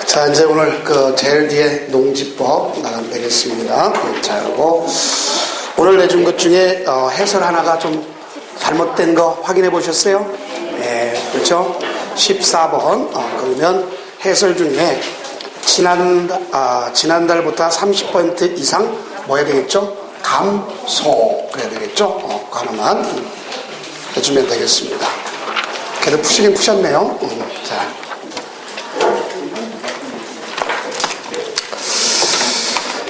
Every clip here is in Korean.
자, 이제 오늘 제일 뒤에 농지법 나가면 되겠습니다. 자, 그리고 오늘 내준 것 중에 해설 하나가 좀 잘못된 거 확인해 보셨어요? 네, 그렇죠? 14번. 그러면 해설 중에 지난달보다 30% 이상 뭐 해야 되겠죠? 감소. 그래야 되겠죠? 그 하나만 해주면 되겠습니다. 그래도 푸시긴 푸셨네요. 자.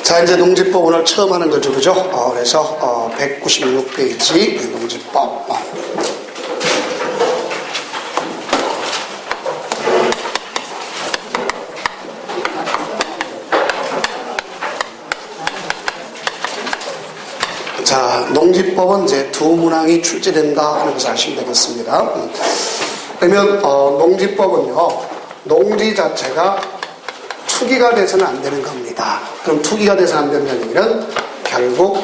자, 이제 농지법 오늘 처음 하는 거죠, 그죠? 그래서 196페이지 농지법. 자, 농지법은 이제 두 문항이 출제된다 하는 것을 아시면 되겠습니다. 그러면 농지법은요, 농지 자체가 투기가 돼서는 안 되는 겁니다. 그럼 투기가 돼서는 안 된다는 얘기는 결국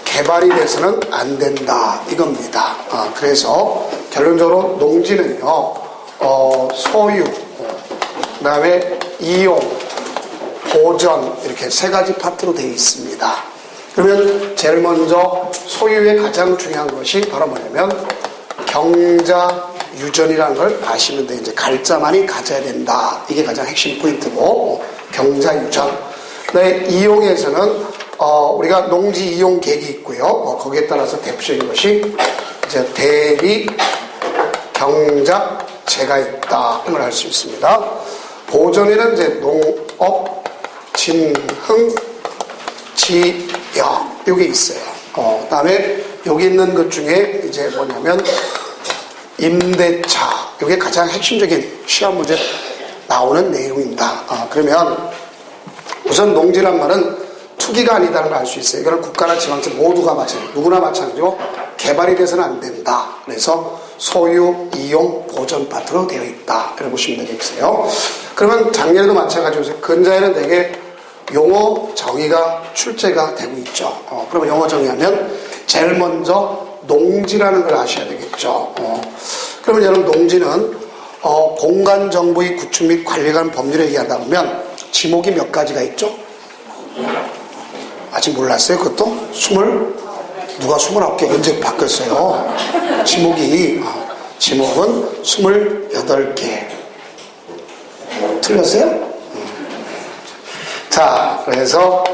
개발이 돼서는 안 된다 이겁니다. 그래서 결론적으로 농지는요, 소유, 그 다음에 이용, 보전 이렇게 세 가지 파트로 되어 있습니다. 그러면 제일 먼저 소유의 가장 중요한 것이 바로 뭐냐면 경자 유전이라는 걸 아시면 돼. 이제 갈자만이 가져야 된다. 이게 가장 핵심 포인트고, 경자 유전. 네, 이용에서는 우리가 농지 이용 계획이 있고요. 거기에 따라서 대표적인 것이 이제 대리, 경작, 재가 있다. 이런 걸 알 수 있습니다. 보전에는 이제 농업, 진흥, 지역 이게 있어요. 그다음에 여기 있는 것 중에 이제 뭐냐면 임대차, 이게 가장 핵심적인 시험 문제 나오는 내용입니다. 그러면 우선 농지란 말은 투기가 아니다는 걸 알 수 있어요. 이거는 국가나 지방청 모두가 마찬가지고 누구나 마찬가지고 개발이 돼서는 안 된다. 그래서 소유, 이용, 보전 파트로 되어 있다. 이렇게 보시면 되겠어요. 그러면 작년에도 마찬가지로 근자에는 되게 용어 정의가 출제가 되고 있죠. 그러면 용어 정의하면 제일 먼저 농지라는 걸 아셔야 되겠죠. 그러면 여러분 농지는 공간 정보의 구축 및 관리에 관한 법률을 얘기하다 보면 지목이 몇 가지가 있죠? 아직 몰랐어요? 그것도? 누가 29개 언제 바뀌었어요? 지목은 28개. 틀렸어요? 자, 그래서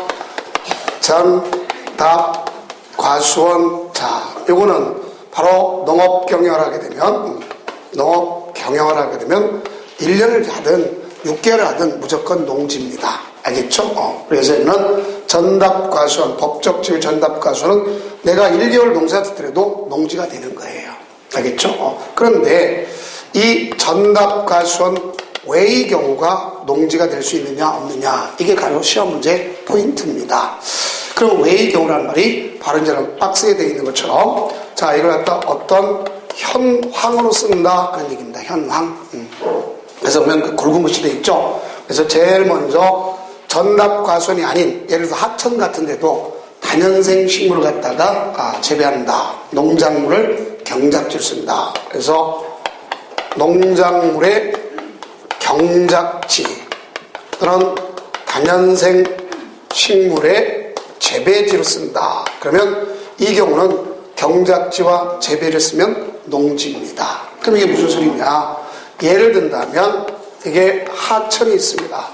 정답, 과수원. 자, 요거는 바로 농업 경영을 하게 되면 1년을 하든 6개월을 하든 무조건 농지입니다. 알겠죠? 그래서 이거는 전답과수원, 법적 지위 전답과수원은 내가 1개월 농사 짓더라도 농지가 되는 거예요. 알겠죠? 그런데 이 전답과수원 외의 경우가 농지가 될 수 있느냐 없느냐, 이게 바로 시험 문제 포인트입니다. 그럼 외의 경우라는 말이 바로 이제 박스에 되어 있는 것처럼, 자, 이걸 갖다 어떤 현황으로 쓴다 하는 얘기입니다. 현황. 그래서 보면 그 굵은 글씨 되어 있죠. 그래서 제일 먼저 전답과수원이 아닌 예를 들어 하천 같은 데도 다년생 식물을 갖다가 재배한다. 농작물을 경작지로 쓴다. 그래서 농작물의 경작지 또는 다년생 식물의 재배지로 쓴다. 그러면 이 경우는 경작지와 재배를 쓰면 농지입니다. 그럼 이게 무슨 소리냐? 예를 든다면 이게 하천이 있습니다.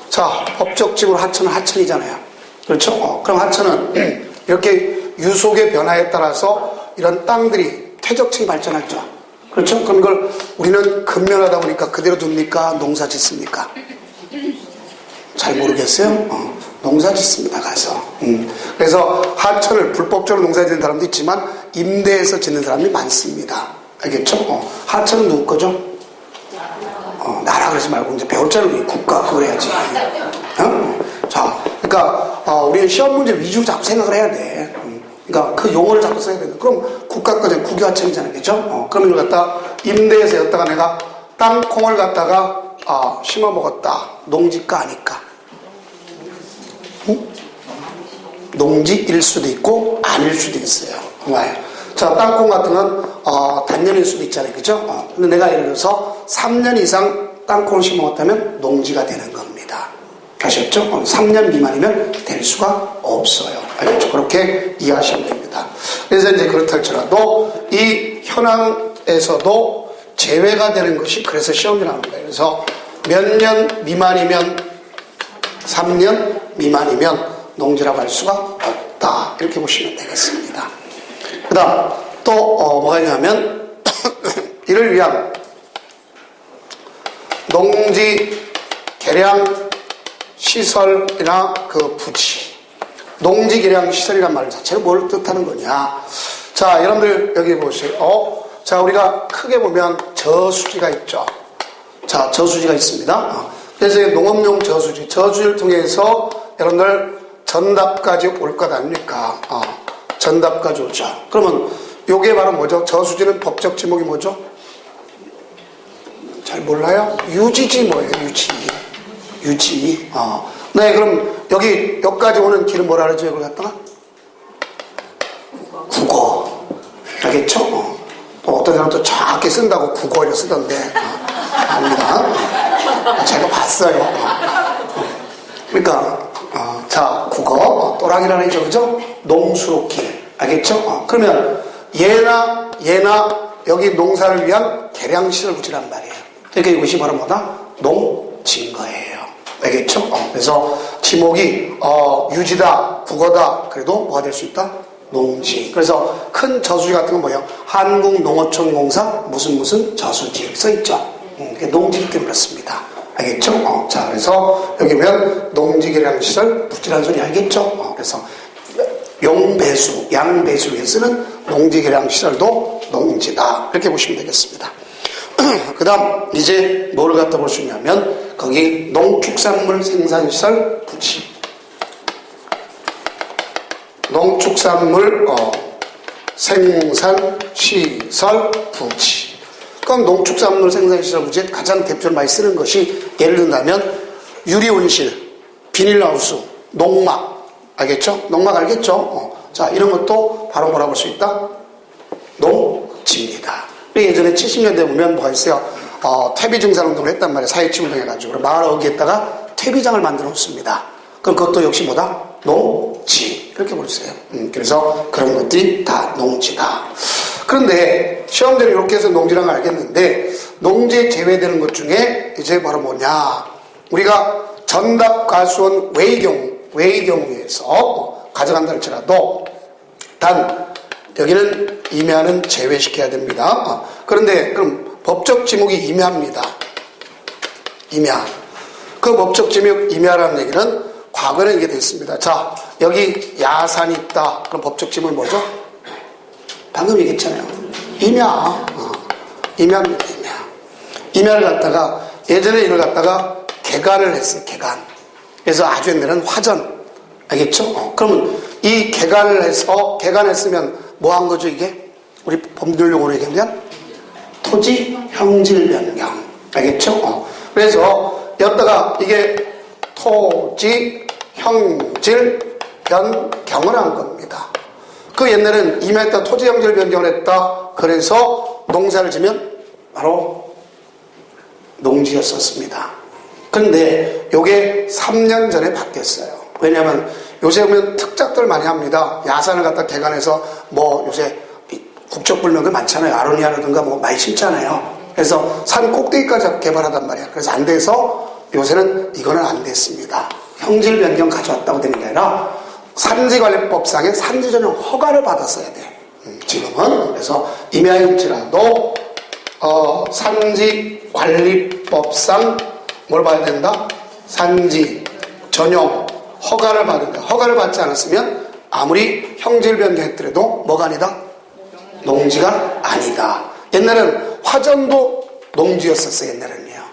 자, 법적 지구로 하천은 하천이잖아요. 그렇죠? 그럼 하천은 이렇게 유속의 변화에 따라서 이런 땅들이 퇴적층이 발전하죠. 그렇죠? 그럼 이걸 우리는 근면하다 보니까 그대로 둡니까? 농사 짓습니까? 잘 모르겠어요? 농사 짓습니다, 가서. 그래서 하천을 불법적으로 농사 짓는 사람도 있지만 임대해서 짓는 사람이 많습니다. 알겠죠? 하천은 누구 거죠? 나라 그러지 말고 이제 배울 자는 국가 그걸 해야지. 자, 그러니까 우리는 시험 문제 위주로 자꾸 생각을 해야 돼. 그러니까 그 용어를 자꾸 써야 되는. 그럼 국가 거는 국유하천이잖아요, 그죠? 그럼 이걸 갖다 임대해서 였다가 내가 땅콩을 갖다가 심어 먹었다. 농지가 아닐까? 농지일 수도 있고 아닐 수도 있어요. 정말. 자, 땅콩 같은 건 단년일 수도 있잖아요, 그죠? 근데 내가 예를 들어서 3년 이상 땅콩을 심어왔다면 농지가 되는 겁니다. 아셨죠? 3년 미만이면 될 수가 없어요. 알겠죠? 그렇게 이해하시면 됩니다. 그래서 이제 그렇다 할지라도 이 현황에서도 제외가 되는 것이 그래서 시험이 나오는 거예요. 그래서 몇 년 미만이면 3년 미만이면 농지라고 할 수가 없다. 이렇게 보시면 되겠습니다. 그 다음 또 뭐가 있냐면 이를 위한 농지 개량 시설이나 그 부지, 농지 개량 시설이란 말 자체를 뭘 뜻하는 거냐. 자, 여러분들 여기 보세요. 자, 우리가 크게 보면 저수지가 있죠. 자, 저수지가 있습니다. 그래서 농업용 저수지를 통해서 여러분들 전답까지 올 것 아닙니까? 전답까지 오죠. 그러면 요게 바로 뭐죠? 저수지는 법적 지목이 뭐죠? 잘 몰라요? 유지지 뭐예요? 유지. 네, 그럼 여기까지 오는 길은 뭐라 그러죠? 이걸 갖다가? 국어. 알겠죠? 또 어떤 사람은 또 작게 쓴다고 국어를 쓰던데. 아닙니다. 제가 봤어요. 그러니까, 자, 국어. 또랑이라는 얘기죠. 그죠? 농수로길. 알겠죠? 그러면 얘나 여기 농사를 위한 개량시설 부지란 말이에요. 그러니까 이것이 바로 뭐다? 농지인 거예요. 알겠죠? 그래서 지목이 유지다, 국어다. 그래도 뭐가 될 수 있다? 농지. 그래서 큰 저수지 같은 건 뭐예요? 한국농어촌공사 무슨 저수지 써있죠. 그게 농지이기 때문에 그렇습니다. 알겠죠? 자, 그래서 여기 보면 농지개량시설 부지라는 소리 알겠죠? 그래서 용배수, 양배수에 쓰는 농지개량시설도 농지다. 이렇게 보시면 되겠습니다. 그 다음 이제 뭐를 갖다 볼 수 있냐면 거기 농축산물 생산시설 부지, 농축산물 생산시설 부지. 그럼 농축산물 생산시설 부지에 가장 대표로 많이 쓰는 것이 예를 든다면 유리온실, 비닐하우스, 농막. 알겠죠? 농막 알겠죠? 자, 이런 것도 바로 뭐라고 볼 수 있다? 농지입니다. 예전에 70년대 보면 뭐가 있어요? 퇴비 증산운동을 했단 말이에요. 사회치운동 해가지고. 마을 어귀에다가 퇴비장을 만들어 놓습니다. 그럼 그것도 역시 뭐다? 농지. 이렇게 보세요. 그래서 그런 것들이 다 농지다. 그런데 시험대로 이렇게 해서 농지란 걸 알겠는데 농지에 제외되는 것 중에 이제 바로 뭐냐? 우리가 전답 가수원 외의 경우에서 가져간다 할지라도 단 여기는 임야는 제외시켜야 됩니다. 그런데 그럼 법적 지목이 임야입니다. 임야. 그 법적 지목 임야라는 얘기는 과거에 이게 됐습니다. 자, 여기 야산이 있다. 그럼 법적 지목이 뭐죠? 방금 얘기했잖아요. 임야. 임야입니다. 임야를 갖다가 예전에 이걸 갖다가 개간을 했어요. 개간. 그래서 아주 옛날에는 화전. 알겠죠? 그러면 이 개간했으면 뭐 한 거죠, 이게? 우리 법률용어로 얘기하면 토지 형질 변경. 알겠죠? 그래서 여기다가 이게 토지 형질 변경을 한 겁니다. 그 옛날엔 임야에다 토지 형질 변경을 했다. 그래서 농사를 지면 바로 농지였었습니다. 그런데 이게 3년 전에 바뀌었어요. 왜냐하면 요새 보면 특작들 많이 합니다. 야산을 갖다 개간해서 뭐 요새 국적불명들 많잖아요. 아로니아라든가 뭐 많이 심잖아요. 그래서 산 꼭대기까지 개발하단 말이야. 그래서 안 돼서 요새는 이거는 안 됐습니다. 형질 변경 가져왔다고 되는 게 아니라 산지관리법상의 산지 전용 허가를 받았어야 돼. 지금은 그래서 임야일지라도 산지관리법상 뭘 봐야 된다? 산지 전용 허가를 받는다. 허가를 받지 않았으면 아무리 형질 변경했더라도 뭐가 아니다? 농지가 아니다. 옛날에는 화전도 농지였었어요. 옛날에는요.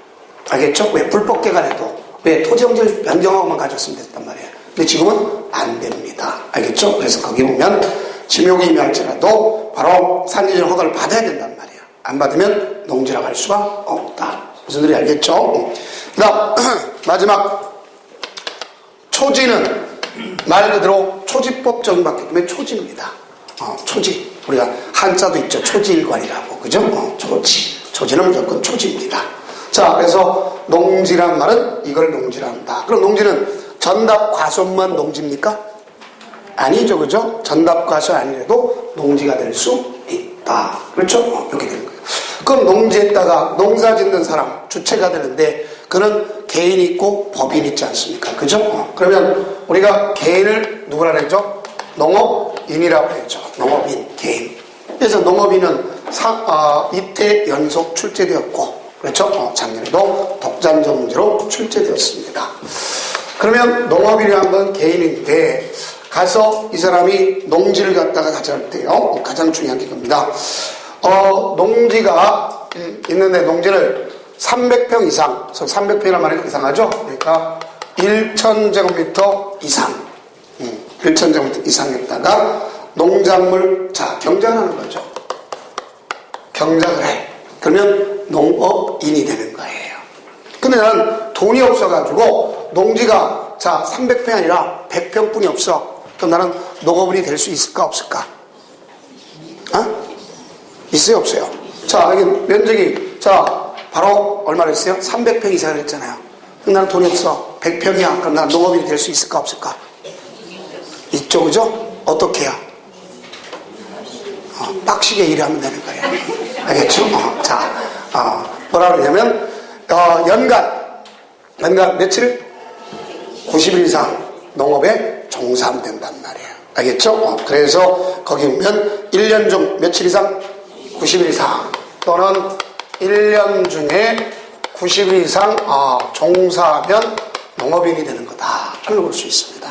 알겠죠? 왜 불법 개간해도 왜 토지 형질 변경하고만 가졌으면 됐단 말이에요. 근데 지금은 안 됩니다. 알겠죠? 그래서 거기 보면 지목이 임할지라도 바로 산지전 허가를 받아야 된단 말이에요. 안 받으면 농지라고 할 수가 없다. 무슨 소리 알겠죠? 그 다음 마지막 초지는 말 그대로 초지법 적용받기 때문에 초지입니다. 초지. 우리가 한자도 있죠. 초지일관이라고. 그죠? 초지. 초지는 무조건 초지입니다. 자, 그래서 농지란 말은 이걸 농지란다. 그럼 농지는 전답 과수만 농지입니까? 아니죠, 그죠? 전답 과수 아니래도 농지가 될 수 있다. 그렇죠? 이렇게 되는 거예요. 그럼 농지에다가 농사 짓는 사람, 주체가 되는데, 그는 개인이 있고 법인이 있지 않습니까? 그죠? 그러면 우리가 개인을 누구라 그러죠? 농업인이라고 그러죠. 농업인, 개인. 그래서 농업인은 이태 연속 출제되었고, 그렇죠? 작년에도 독단적 문제로 출제되었습니다. 그러면 농업인이라는 건 개인인데, 가서 이 사람이 농지를 갖다가 가져갈 때요, 가장 중요한 게 겁니다. 농지가 있는데, 농지를 300평 이상, 300평이란 말이 이상하죠? 그러니까 1,000제곱미터 이상, 1,000제곱미터 이상에다가 농작물, 자, 경작을 하는 거죠. 경작을 해. 그러면 농업인이 되는 거예요. 근데 나는 돈이 없어가지고 농지가 자 300평이 아니라 100평뿐이 없어. 그럼 나는 농업인이 될 수 있을까 없을까? 있어요 없어요? 자, 여기 면적이 자 바로 얼마를 했어요? 300평 이상을 했잖아요. 그럼 나는 돈이 없어. 100평이야. 그럼 나는 농업인이 될 수 있을까 없을까? 있죠, 그죠? 어떻게 해요? 빡시게 일하면 되는 거예요. 알겠죠? 뭐라 그러냐면 연간 며칠? 90일 이상 농업에 종사하면 된단 말이에요. 알겠죠? 그래서 거기 보면 1년 중 며칠 이상? 90일 이상 또는 1년 중에 90일 이상 종사하면 농업인이 되는 거다. 그걸 볼 수 있습니다.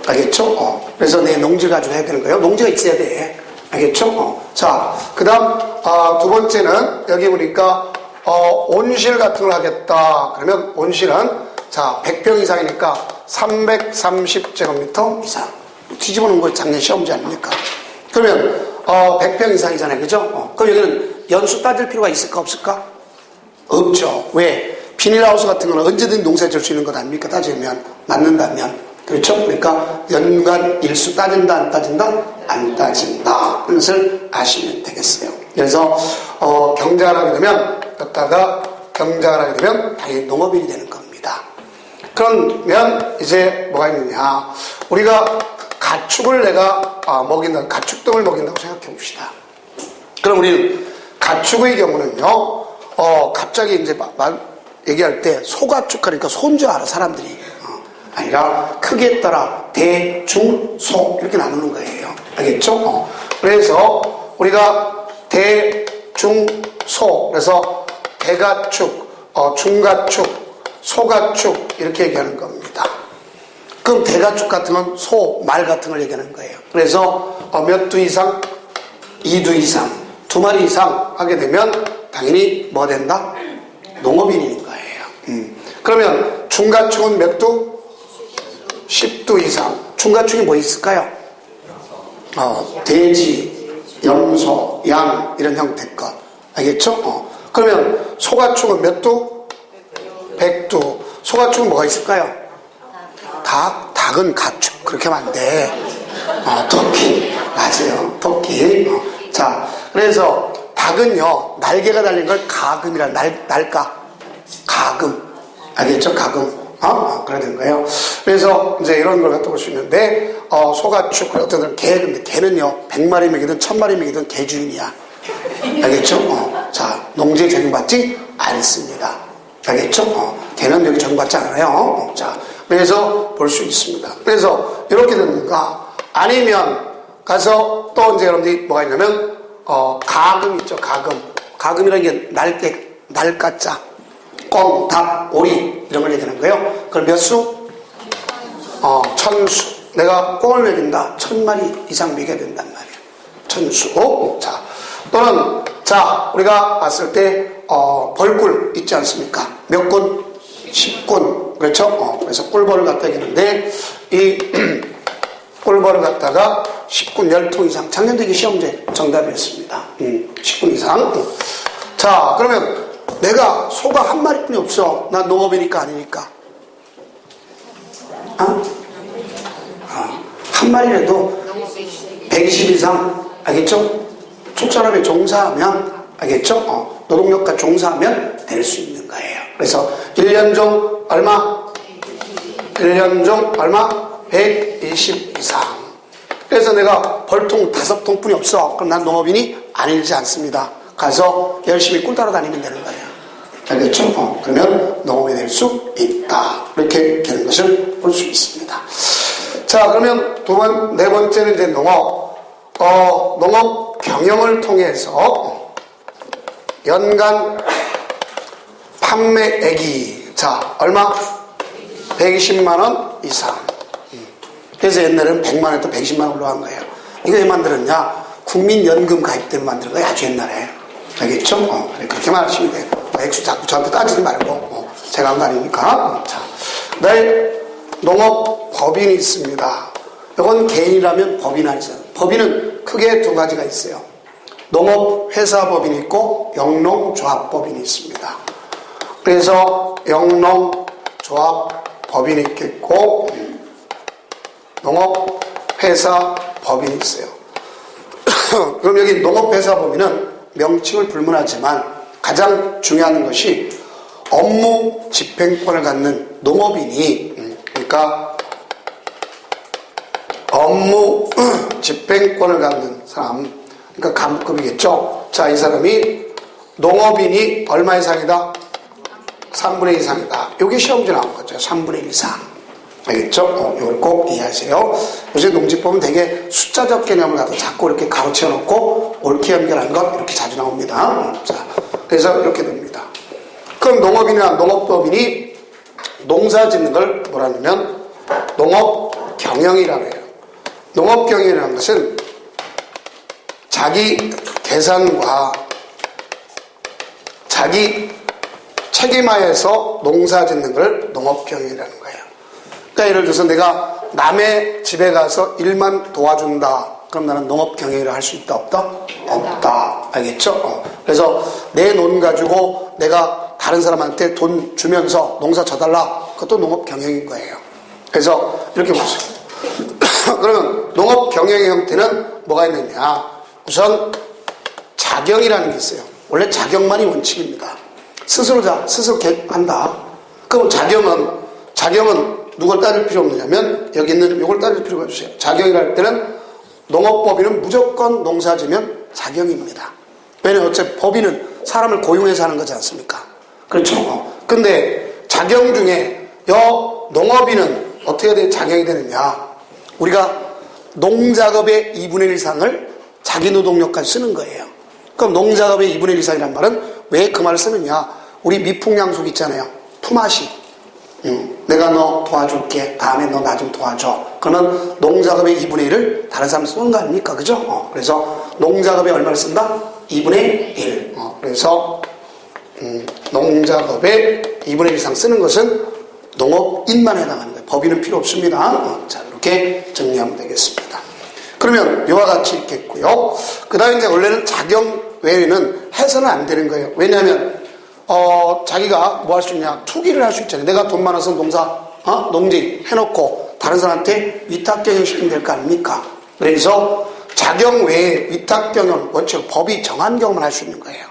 알겠죠? 그래서 내 농지 가지고 해야 되는 거예요. 농지가 있어야 돼. 알겠죠? 자, 그 다음 두 번째는 여기 보니까 온실 같은 걸 하겠다. 그러면 온실은 자 100평 이상이니까 330제곱미터 이상. 뒤집어 놓은 거 작년 시험지 아닙니까? 그러면 100평 이상이잖아요. 그죠? 그럼 여기는 연수 따질 필요가 있을까 없을까? 없죠. 왜? 비닐하우스 같은 거는 언제든 농사 지을 수 있는 것 아닙니까? 따지면 맞는다면. 그렇죠? 그러니까 연간 일수 따진다 안 따진다? 안 따진다. 그것을 아시면 되겠어요. 그래서 경작을 하게 되면 떴다가 경작을 하게 되면 당연히 농업인이 되는 겁니다. 그러면 이제 뭐가 있느냐? 우리가 가축을 내가 먹인다, 가축등을 먹인다고 생각해 봅시다. 그럼 우리는 가축의 경우는요, 갑자기 이제 얘기할 때 소가축 하니까 소인 줄 알아 사람들이. 아니라 크기에 따라 대, 중, 소 이렇게 나누는 거예요. 알겠죠? 그래서 우리가 대, 중, 소 그래서 대가축, 중가축, 소가축 이렇게 얘기하는 겁니다. 그럼 대가축 같은 건 소, 말 같은 걸 얘기하는 거예요. 그래서 몇 두 이상? 2두 이상, 2마리 이상 하게 되면 당연히 뭐가 된다? 농업인인 거예요. 그러면 중가축은 몇 두? 10두 이상. 중가축이 뭐 있을까요? 돼지, 염소, 양 이런 형태의 것. 알겠죠? 그러면 소가축은 몇 두? 100두. 소가축은 뭐가 있을까요? 닭은 가축. 그렇게 하면 안 돼. 토끼. 맞아요. 토끼. 자, 그래서 닭은요, 날개가 달린 걸 가금이라, 날까? 가금. 알겠죠? 가금. 그래야 되는 거예요. 그래서 이제 이런 걸 갖다 볼 수 있는데, 소가축, 어떤 개, 근데 개는요, 100마리 먹이든 1000마리 먹이든 개 주인이야. 알겠죠? 자, 농지에 적용받지 않습니다. 알겠죠? 개는 여기 적용받지 않아요. 자, 그래서 볼 수 있습니다. 그래서 이렇게 됩니까? 아니면 가서 또 이제 여러분들이 뭐가 있냐면, 가금 있죠, 가금. 가금이라는 게 날까자. 꽁, 닭, 오리 이런 걸 얘기하는 거예요. 그럼 몇 수? 1000수. 내가 꽁을 먹인다. 1000마리 이상 먹여야 된단 말이에요. 1000수. 자, 또는 자 우리가 봤을 때 벌꿀 있지 않습니까? 몇 군? 10군. 그렇죠? 그래서 꿀벌을 갖다 얘기하는데 이 꿀벌을 갖다가 10군 10통 이상. 작년도 이게 시험제 정답이었습니다. 10군 이상. 자, 그러면 내가 소가 한 마리뿐이 없어. 난 농업이니까 아니니까. 한 마리라도 120 이상, 알겠죠? 촉사람에 종사하면, 알겠죠? 노동력과 종사하면 될 수 있는 거예요. 그래서 1년 중 얼마? 1년 중 얼마? 120 이상. 그래서 내가 벌통 5통 뿐이 없어. 그럼 난 농업인이 아니지 않습니다. 가서 열심히 꿀 따라 다니면 되는 거예요. 알겠죠? 그러면 농업이 될 수 있다. 이렇게 되는 것을 볼 수 있습니다. 자, 그러면 네 번째는 이제 농업 경영을 통해서 연간 판매액이, 자, 얼마? 120만원 이상. 그래서 옛날에는 100만원부터 120만원 올라간 거예요. 이거 왜 만들었냐? 국민연금 가입 때문에 만든 거예요. 아주 옛날에. 알겠죠? 그렇게 말하시면 돼요. 액수 자꾸 저한테 따지지 말고. 제가 한 거 아니니까. 자, 그다음에 농업법인이 있습니다. 이건 개인이라면 법인 아니잖아요. 법인은 크게 2가지가 있어요. 농업회사법인이 있고 영농조합법인이 있습니다. 그래서 영농조합법인이 있겠고 농업회사법인이 있어요. 그럼 여기 농업회사법인은 명칭을 불문하지만 가장 중요한 것이 업무 집행권을 갖는 농업인이, 그러니까 업무 집행권을 갖는 사람, 그러니까 간부급이겠죠. 자, 이 사람이 농업인이 얼마 이상이다? 3분의 1 이상이다. 이게 시험지 나온 거죠. 3분의 1 이상. 알겠죠? 이걸 꼭 이해하세요. 요새 농지법은 되게 숫자적 개념을 갖다 자꾸 이렇게 가로채워 놓고 옳게 연결한 것 이렇게 자주 나옵니다. 자, 그래서 이렇게 됩니다. 그럼 농업인이나 농업법인이 농사 짓는 걸 뭐라 하냐면 농업경영이라고 해요. 농업경영이라는 것은 자기 계산과 자기 책임하에서 농사 짓는 걸 농업경영이라는 거예요. 그러니까 예를 들어서 내가 남의 집에 가서 일만 도와준다. 그럼 나는 농업경영이라 할 수 있다 없다? 없다. 알겠죠? 그래서 내 논 가지고 내가 다른 사람한테 돈 주면서 농사 져달라. 그것도 농업경영인 거예요. 그래서 이렇게 보세요. 그러면 농업경영의 형태는 뭐가 있느냐? 우선 자경이라는 게 있어요. 원래 자경만이 원칙입니다. 스스로 한다. 그럼 자경은 누굴 따질 필요 없느냐면 여기 있는 이걸 따질 필요가 없어요. 자경이랄 때는 농업법인은 무조건 농사지면 자경입니다. 왜냐하면 어차피 법인은 사람을 고용해서 하는 거지 않습니까? 그렇죠? 근데 자경 중에 농업인은 어떻게 자경이 되느냐? 우리가 농작업의 2분의 1 이상을 자기 노동력까지 쓰는 거예요. 그럼 농작업의 2분의 1 이상이란 말은 왜 그 말을 쓰느냐? 우리 미풍양속 있잖아요. 품앗이. 내가 너 도와줄게. 다음에 너 나 좀 도와줘. 그러면 농작업의 2분의 1을 다른 사람 쓰는 거 아닙니까? 그죠? 그래서 농작업에 얼마를 쓴다? 2분의 1. 그래서 농작업에 2분의 1 이상 쓰는 것은 농업인만 해당하는 거예요. 법인은 필요 없습니다. 자, 이렇게 정리하면 되겠습니다. 그러면 이와 같이 있겠고요. 그 다음에 이제 원래는 자경 외에는 해서는 안 되는 거예요. 왜냐하면 자기가 뭐 할 수 있냐? 투기를 할 수 있잖아요. 내가 돈 많아서 농지 해놓고 다른 사람한테 위탁경영 시키면 될 거 아닙니까? 그래서 자경 외에 위탁경영 원칙 법이 정한 경우만 할 수 있는 거예요.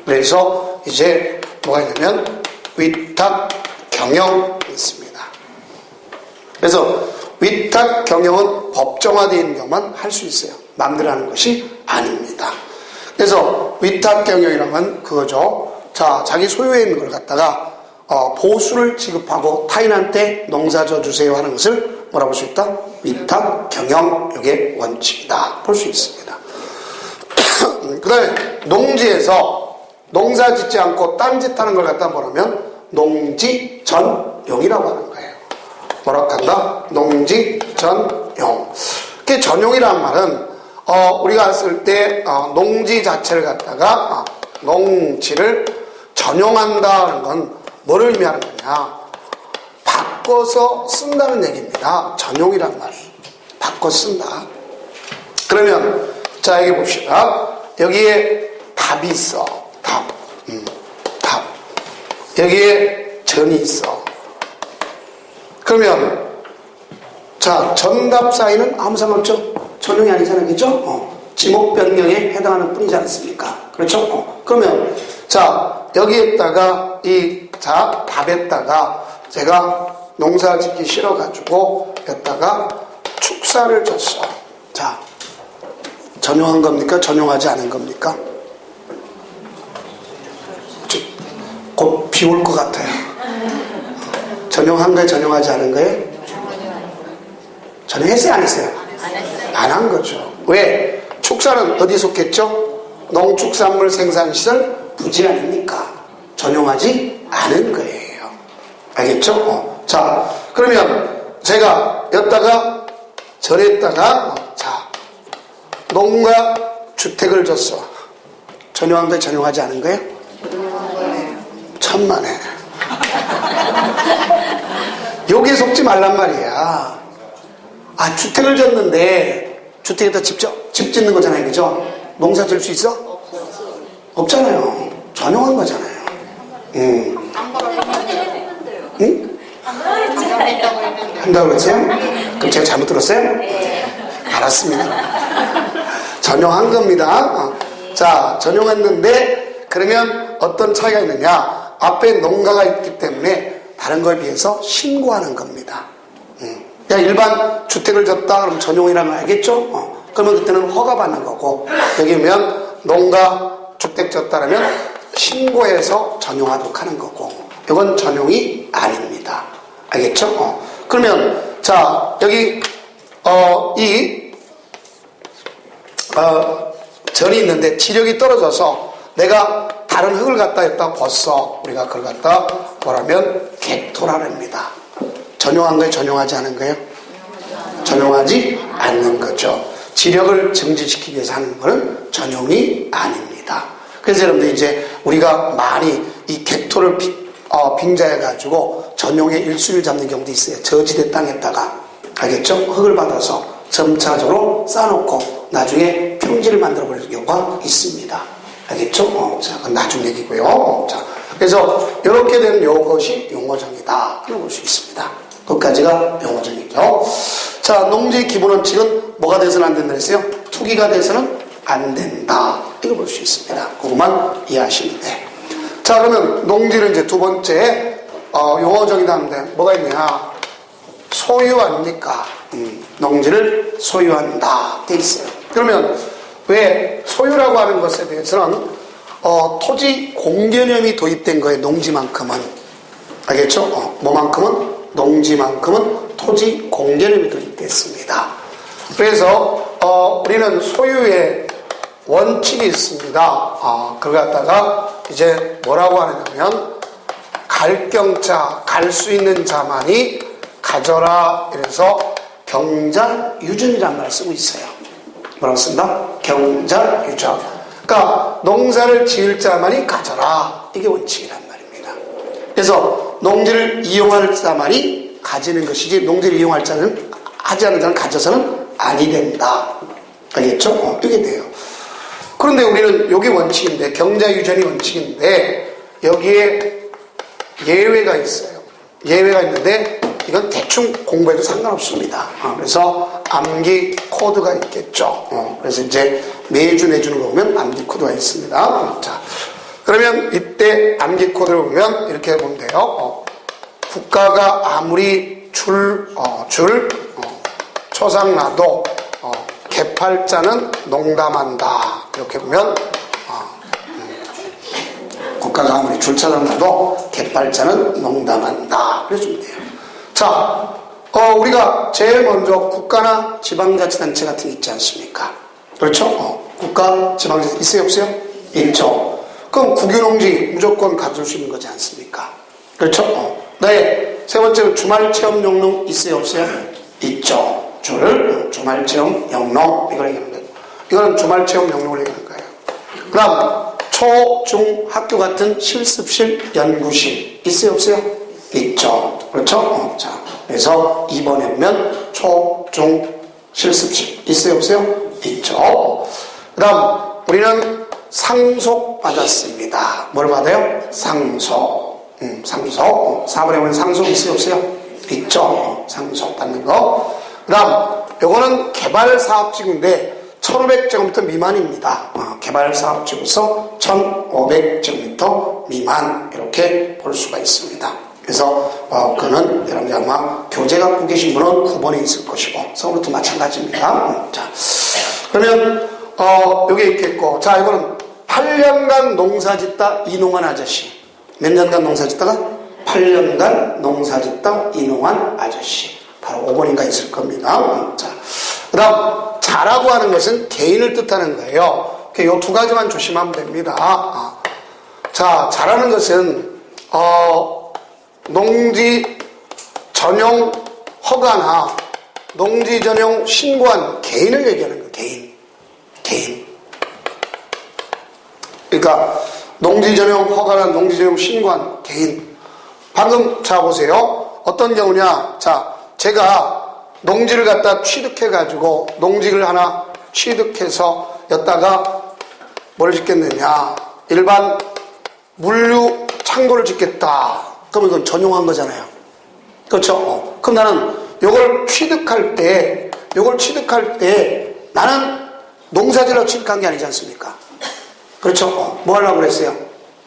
그래서 이제 뭐가 있냐면 위탁경영이 있습니다. 그래서 위탁경영은 법정화되어 있는 경우만 할 수 있어요. 마음대로 하는 것이 아닙니다. 그래서 위탁경영이라면 그거죠. 자, 자기 소유에 있는 걸 갖다가 보수를 지급하고 타인한테 농사 져주세요 하는 것을 뭐라 볼 수 있다? 위탁경영, 이게 원칙이다 볼 수 있습니다. 그 다음에 농지에서 농사 짓지 않고 딴짓하는 걸 갖다 뭐라면 농지전용이라고 하는 거예요. 뭐라고 한다? 농지전용. 그 전용이라는 말은 우리가 쓸 때 농지 자체를 갖다가 농지를 전용한다는 건 뭐를 의미하는 거냐? 바꿔서 쓴다는 얘기입니다. 전용이란 말이. 바꿔 쓴다. 그러면 자, 여기 봅시다. 여기에 답이 있어. 답. 여기에 전이 있어. 그러면 자, 전답 사이는 아무 상관없죠? 전용이 아니잖아요. 그렇죠? 지목 변경에 해당하는 뿐이지 않습니까? 그렇죠? 그러면 자, 여기에다가 이 자, 밥에다가 제가 농사 짓기 싫어가지고 여기다가 축사를 줬어. 자, 전용한 겁니까? 전용하지 않은 겁니까? 곧 비 올 것 같아요. 전용한 거예요? 전용하지 않은 거예요? 전용했어요? 안 했어요? 안 한 거죠. 왜? 축사는 어디에 속했죠? 농축산물 생산시설 부지 아닙니까? 전용하지 않은 거예요. 알겠죠? 자, 그러면 제가 여기다가 절에다가 자, 농가 주택을 줬어. 전용한 거에 전용하지 않은 거예요? 천만에. 여기에 속지 말란 말이야. 아, 주택을 줬는데 주택에다 집 짓는 거잖아요. 그죠? 농사 질 수 있어? 없잖아요. 전용한 거잖아요. 응? 한다고 그랬어요? 그럼 제가 잘못 들었어요? 알았습니다. 전용한 겁니다. 자, 전용했는데 그러면 어떤 차이가 있느냐? 앞에 농가가 있기 때문에 다른 거에 비해서 신고하는 겁니다. 그냥 일반 주택을 줬다 그러면 전용이라는 거 알겠죠? 그러면 그때는 허가받는 거고, 여기면 농가 주택 줬다라면 신고해서 전용하도록 하는 거고, 이건 전용이 아닙니다. 알겠죠? 그러면 자, 여기 절이 있는데 지력이 떨어져서 내가 다른 흙을 갖다 했다 벗어. 우리가 그걸 갖다 뭐라면 객토라랍니다. 전용한 거예요? 전용하지 않은 거예요? 전용하지 않는 거죠. 지력을 증진시키기 위해서 하는 거는 전용이 아닙니다. 그래서 여러분들 이제 우리가 많이 이 객토를 빙자해가지고 전용의 일수를 잡는 경우도 있어요. 저지대 땅에다가. 알겠죠? 흙을 받아서 점차적으로 쌓아놓고 나중에 평지를 만들어버리는 경우가 있습니다. 알겠죠? 자, 그건 나중 얘기고요. 자, 그래서 이렇게 된 요것이 용어정이다. 그걸 볼 수 있습니다. 그것까지가 용어정이죠. 자, 농지의 기본 원칙은 뭐가 돼서는 안 된다 했어요? 투기가 돼서는 안 된다. 이걸 볼 수 있습니다. 그것만 이해하시면 돼. 자, 그러면 농지는 이제 두 번째 용어정이다 하는데 뭐가 있냐? 소유 아닙니까? 농지를 소유한다 돼 있어요. 그러면 왜 소유라고 하는 것에 대해서는 토지 공개념이 도입된 거예요. 농지만큼은. 알겠죠? 뭐만큼은? 농지만큼은 토지 공개념이 도입됐습니다. 그래서 우리는 소유의 원칙이 있습니다. 그걸 갖다가 이제 뭐라고 하냐면 갈경자, 갈 수 있는 자만이 가져라. 이래서 경자유전이라는 말을 쓰고 있어요. 뭐라고 쓴다? 경자유전. 그러니까 농사를 지을 자만이 가져라. 이게 원칙이란 말입니다. 그래서 농지를 이용할 자만이 가지는 것이지 농지를 이용할 자는 하지 않는 자는 가져서는 아니 된다. 알겠죠? 이게 돼요. 그런데 우리는 이게 원칙인데 경자유전이 원칙인데 여기에 예외가 있어요. 예외가 있는데 이건 대충 공부해도 상관없습니다. 그래서 암기 코드가 있겠죠. 그래서 이제 매주 내주는 거 보면 암기 코드가 있습니다. 자, 그러면 이때 암기 코드를 보면 이렇게 보면 돼요. 국가가 아무리 초상나도 개팔자는 농담한다. 이렇게 보면 국가가 아무리 초상나도 개팔자는 농담한다. 그래주면 돼요. 자, 우리가 제일 먼저 국가나 지방자치단체 같은 게 있지 않습니까? 그렇죠? 국가, 지방자치 있어요, 없어요? 있죠. 그럼 국유농지 무조건 가질 수 있는 거지 않습니까? 그렇죠? 네. 세 번째는 주말체험 영농 있어요, 없어요? 있죠. 주말체험 영농. 이걸 얘기하는 거예요. 이거는 주말체험 영농을 얘기하는 거예요. 그 다음, 초, 중, 학교 같은 실습실, 연구실 있어요, 없어요? 있죠. 그렇죠? 자, 그래서 2번에 보면 초, 중, 실습실 있어요, 없어요? 있죠. 그 다음 우리는 상속 받았습니다. 뭘 받아요? 상속. 상속. 4번에 보면 상속 있어요, 없어요? 있죠. 상속 받는 거. 그 다음 요거는 개발사업직인데 1500제곱미터 미만입니다. 개발사업지구서 1500제곱미터 미만 이렇게 볼 수가 있습니다. 그래서 그는 여러분들 아마 교재 갖고 계신 분은 9번에 있을 것이고 서울도 마찬가지입니다. 자, 그러면 여기 있겠고, 자, 이거는 8년간 농사짓다 이농한 아저씨. 몇 년간 농사짓다가? 8년간 농사짓다 이농한 아저씨. 바로 5번인가 있을 겁니다. 자, 그 다음 자라고 하는 것은 개인을 뜻하는 거예요. 이 두 가지만 조심하면 됩니다. 자, 자라는 것은 농지 전용 허가나 농지 전용 신고한 개인을 얘기하는 거예요. 개인. 그러니까 농지 전용 허가나 농지 전용 신고한 개인. 방금 자 보세요. 어떤 경우냐? 자, 제가 농지를 갖다 취득해가지고 농지를 하나 취득해서 여기다가 뭘 짓겠느냐? 일반 물류 창고를 짓겠다. 그럼 이건 전용한 거잖아요. 그렇죠? 그럼 나는 요걸 취득할 때 나는 농사지으려고 취득한 게 아니지 않습니까? 그렇죠? 뭐 하려고 그랬어요?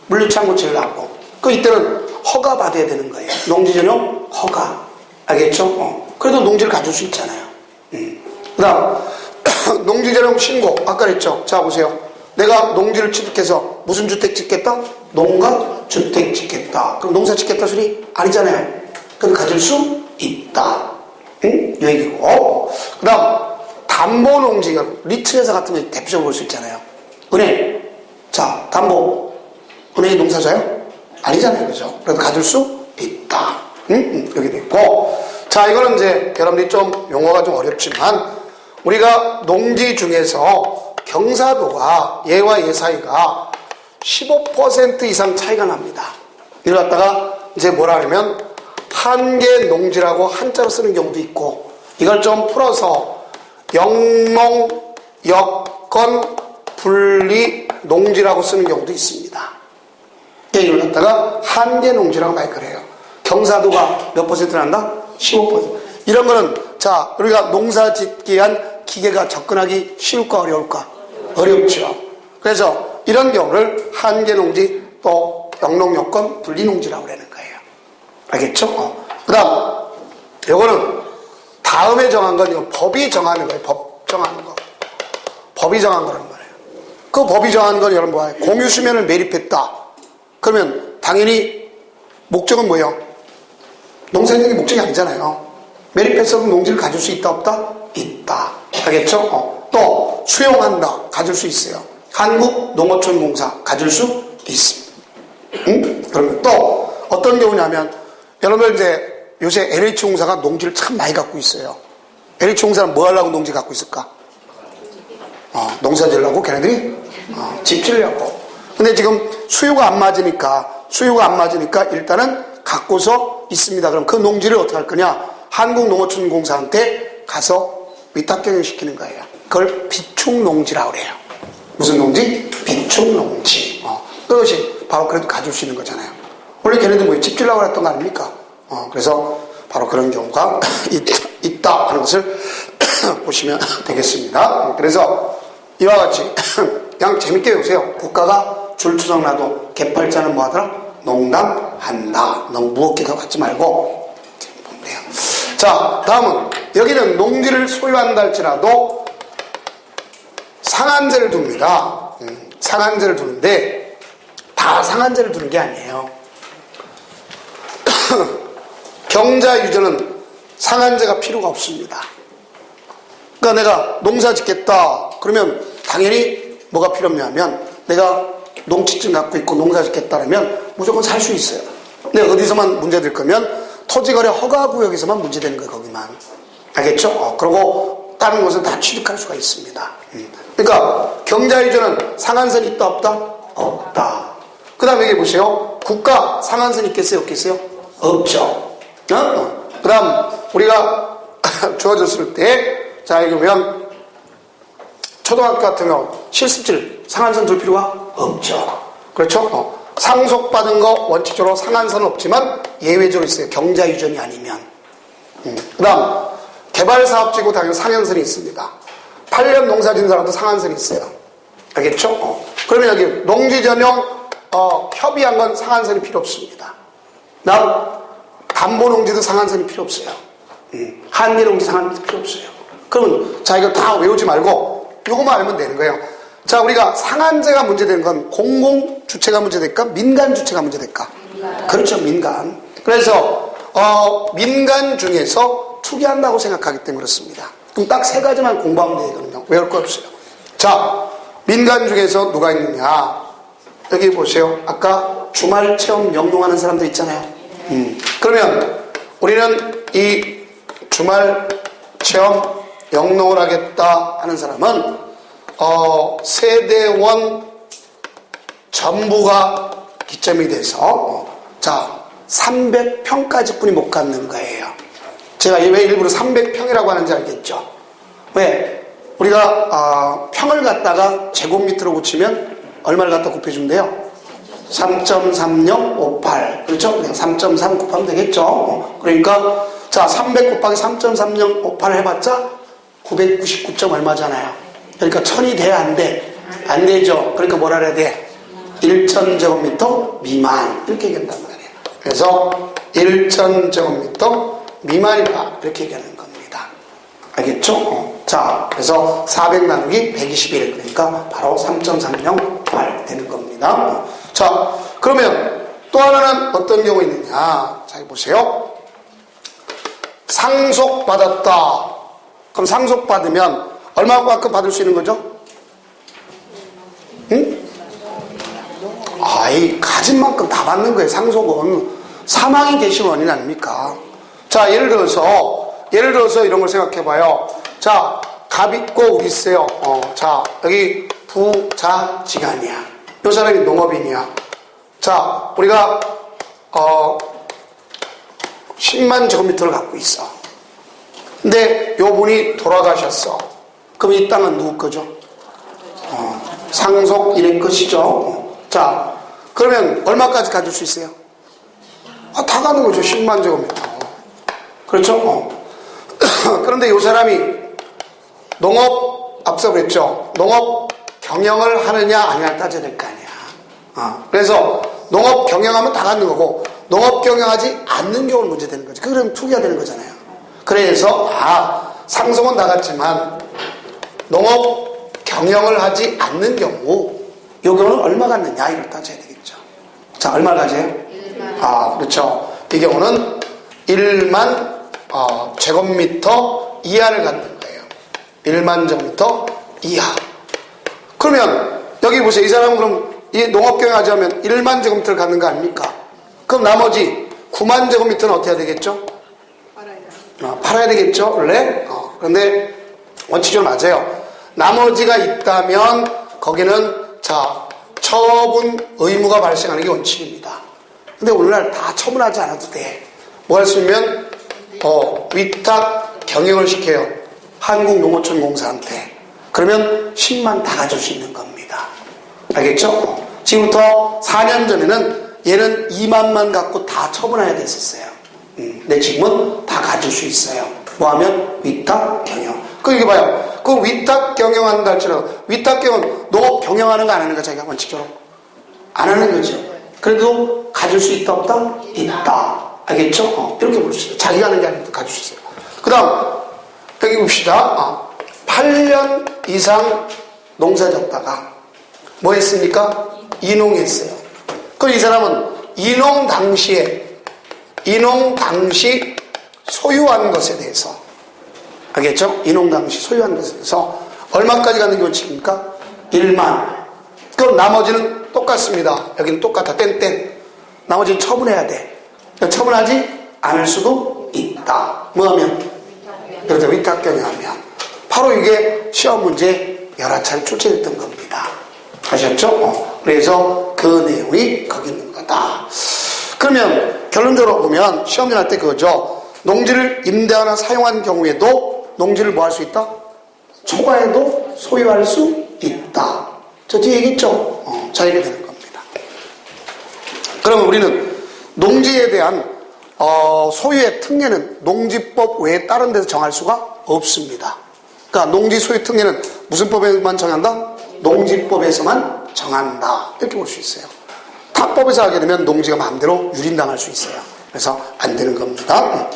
물류 창고 지으려고. 이때는 허가 받아야 되는 거예요. 농지 전용 허가. 알겠죠? 그래도 농지를 가질 수 있잖아요. 그 다음 농지 전용 신고. 아까 그랬죠? 자 보세요. 내가 농지를 취득해서 무슨 주택 짓겠다? 농가 주택 짓겠다. 그럼 농사 짓겠다 소리 아니잖아요. 그래도 가질 수 있다. 이 얘기고. 그 다음 담보 농지. 리츠회사 같은 거 대표적으로 볼 수 있잖아요. 은행. 자, 담보. 은행이 농사 져요? 아니잖아요. 그죠? 그래도 가질 수 있다. 여기 있고. 자, 이거는 이제 여러분들이 좀 용어가 좀 어렵지만 우리가 농지 중에서 경사도가 얘와 얘 사이가 15% 이상 차이가 납니다. 이걸 갖다가 이제 뭐라 하냐면 한계 농지라고 한자로 쓰는 경우도 있고, 이걸 좀 풀어서 영농, 여건, 분리, 농지라고 쓰는 경우도 있습니다. 이걸 갖다가 한계 농지라고 말 그래요. 경사도가 몇 퍼센트 난다? 15%. 이런 거는 자, 우리가 농사 짓기 위한 기계가 접근하기 쉬울까 어려울까? 어렵죠. 그래서 이런 경우를 한계 농지 또 영농, 여건, 분리 농지라고 그러는 거예요. 알겠죠? 그 다음 요거는 다음에 정한 건 이거 법이 정하는 거예요. 법 정하는 거. 법이 정한 거란 말이에요. 그 법이 정한 건 여러분 뭐예요? 공유 수면을 매립했다. 그러면 당연히 목적은 뭐예요? 농사짓는 게 목적이 아니잖아요. 매립해서도 농지를 가질 수 있다 없다? 있다. 알겠죠? 또 수용한다. 가질 수 있어요. 한국농어촌공사 가질 수 있습니다. 그러면 또 어떤 경우냐면 여러분들 이제 요새 LH공사가 농지를 참 많이 갖고 있어요. LH공사는 뭐 하려고 농지 갖고 있을까? 농사 지으려고 걔네들이 집 지으려고. 근데 지금 수요가 안 맞으니까 일단은 갖고서 있습니다. 그럼 그 농지를 어떻게 할 거냐? 한국농어촌공사한테 가서 위탁경영시키는 거예요. 그걸 비축농지라고 그래요. 무슨 농지? 비축농지. 그것이 바로 그래도 가질 수 있는 거잖아요. 원래 걔네들 뭐 집 지으려고 했던 거 아닙니까? 그래서 바로 그런 경우가 있다 하는 것을 보시면 되겠습니다. 그래서 이와 같이 그냥 재밌게 보세요. 국가가 줄추석나도 개팔자는 뭐 하더라? 농담한다. 너무 무겁게 갖지 말고 보면 돼요. 자, 다음은 여기는 농지를 소유한다 할지라도 상한제를 둡니다. 상한제를 두는데 다 상한제를 두는 게 아니에요. 경자유전은 상한제가 필요가 없습니다. 그러니까 내가 농사 짓겠다 그러면 당연히 뭐가 필요 없냐면 내가 농지증 갖고 있고 농사 짓겠다면 무조건 살 수 있어요. 근데 어디서만 문제될 거면 토지거래 허가구역에서만 문제되는 거예요. 거기만. 알겠죠? 그리고 다른 곳은 다 취득할 수가 있습니다. 그러니까 경자유전은 상한선이 있다 없다? 없다. 그 다음에 여기 보세요. 국가 상한선 있겠어요? 없겠어요? 없죠. 그 다음 우리가 주어졌을 때 자 여기 보면 초등학교 같은 경우 실습질 상한선 둘 필요가 없죠. 그렇죠? 상속받은 거 원칙적으로 상한선은 없지만 예외적으로 있어요. 경자유전이 아니면. 그 다음 개발사업지구 당연히 상한선이 있습니다. 8년 농사 지은 사람도 상한선이 있어요. 알겠죠? 그러면 여기 농지 전용 협의한 건 상한선이 필요 없습니다. 담보농지도 상한선이 필요 없어요. 한계농지 상한선이 필요 없어요. 그러면 자, 이거 다 외우지 말고 이것만 알면 되는 거예요. 자, 우리가 상한제가 문제되는 건 공공주체가 문제될까? 민간주체가 문제될까? 그렇죠, 민간. 그래서 민간 중에서 투기한다고 생각하기 때문에 그렇습니다. 그럼 딱 세 가지만 공부하면 되거든요. 외울 거 없어요. 자, 민간 중에서 누가 있느냐? 여기 보세요. 아까 주말 체험 영농하는 사람들 있잖아요. 그러면 우리는 이 주말 체험 영농을 하겠다 하는 사람은 세대원 전부가 기점이 돼서 자 300평까지 뿐이 못 갖는 거예요. 제가 왜 일부러 300평이라고 하는지 알겠죠? 왜? 우리가 평을 갖다가 제곱미터로 고치면 얼마를 갖다 곱해주면 돼요? 3.3058 그렇죠? 그냥 3.3 곱하면 되겠죠? 그러니까 자 300 곱하기 3.3058 해봤자 999점 얼마잖아요. 그러니까 1000이 돼? 안 돼? 안 되죠. 그러니까 뭐라 그래야 돼? 1000제곱미터 미만 이렇게 얘기한단 말이에요. 그래서 1000제곱미터 미만이다 이렇게 얘기하는 겁니다. 알겠죠? 자, 그래서 400 나누기 121 그러니까 바로 3.308 되는 겁니다. 자, 그러면 또 하나는 어떤 경우 있느냐? 자, 보세요. 상속받았다. 그럼 상속받으면 얼마만큼 받을 수 있는 거죠? 응? 아이, 가진 만큼 다 받는 거예요. 상속은 사망이 계신 원인 아닙니까? 자, 예를 들어서 이런 걸 생각해 봐요. 자, 갑 있고 우리 있어요. 자, 여기 부자지간이야. 이 사람이 농업인이야. 자, 우리가 10만 제곱미터를 갖고 있어. 근데 요 분이 돌아가셨어. 그럼 이 땅은 누구 거죠? 상속인의 것이죠. 자, 그러면 얼마까지 가질 수 있어요? 다 가는 거죠. 10만 제곱미터. 그렇죠? 그런데 요 사람이 농업, 앞서 그랬죠. 농업 경영을 하느냐 아니냐 따져야 될 거 아니야. 그래서 농업 경영하면 다 갖는 거고 농업 경영하지 않는 경우는 문제되는 거지. 그럼 투기가 되는 거잖아요. 그래서 상속은 나갔지만 농업 경영을 하지 않는 경우 이 경우는 얼마 갖느냐 이걸 따져야 되겠죠. 자, 얼마 가져요? 1만. 그렇죠. 이 경우는 1만 제곱미터 이하를 갖는 거예요. 1만 제곱미터 이하. 그러면 여기 보세요. 이 사람은 그럼 이 농업 경영하지 않으면 1만 제곱미터를 갖는 거 아닙니까? 그럼 나머지 9만 제곱미터는 어떻게 해야 되겠죠? 팔아야 되겠죠, 원래? 그런데 원칙적으로 맞아요. 나머지가 있다면 거기는 자 처분 의무가 발생하는 게 원칙입니다. 근데 오늘날 다 처분하지 않아도 돼. 뭐 할 수 있으면 위탁 경영을 시켜요. 한국농어촌공사한테. 그러면 10만 다 가질 수 있는 겁니다. 알겠죠? 지금부터 4년 전에는 얘는 2만만 갖고 다 처분해야 됐었어요. 근데 지금은 다 가질 수 있어요. 뭐 하면? 위탁 경영. 이게 봐요. 그 위탁 경영한다 할지라도 위탁 경영은 농업 경영하는 거 안 하는 거 자기가 원칙적으로? 안 하는 거죠. 그래도 가질 수 있다 없다? 있다. 알겠죠? 이렇게 볼 수 있어요. 자기가 하는 게 아니고 가질 수 있어요. 그 다음 여기 봅시다. 8년 이상 농사 졌다가 뭐 했습니까? 이농했어요. 그럼 이 사람은 이농 당시 소유한 것에 대해서 알겠죠? 이농 당시 소유한 것에 대해서 얼마까지 갖는 게 원칙입니까? 1만. 그럼 나머지는 똑같습니다. 여기는 똑같아. 땡땡. 나머지는 처분해야 돼. 처분하지 않을 수도 있다. 뭐 하면? 그래서 위탁 경영하면. 바로 이게 시험 문제 여러 차례 출제됐던 겁니다. 아셨죠? 그래서 그 내용이 거기 있는 거다. 그러면 결론적으로 보면 시험지 날 때 그거죠. 농지를 임대하거나 사용한 경우에도 농지를 뭐 할 수 있다? 초과해도 소유할 수 있다. 저 뒤에 얘기했죠? 자, 이게 되는 겁니다. 그러면 우리는 농지에 대한 소유의 특례는 농지법 외에 다른 데서 정할 수가 없습니다. 그러니까 농지 소유 특례는 무슨 법에만 정한다? 농지법에서만 정한다. 이렇게 볼 수 있어요. 타법에서 하게 되면 농지가 마음대로 유린당할 수 있어요. 그래서 안 되는 겁니다.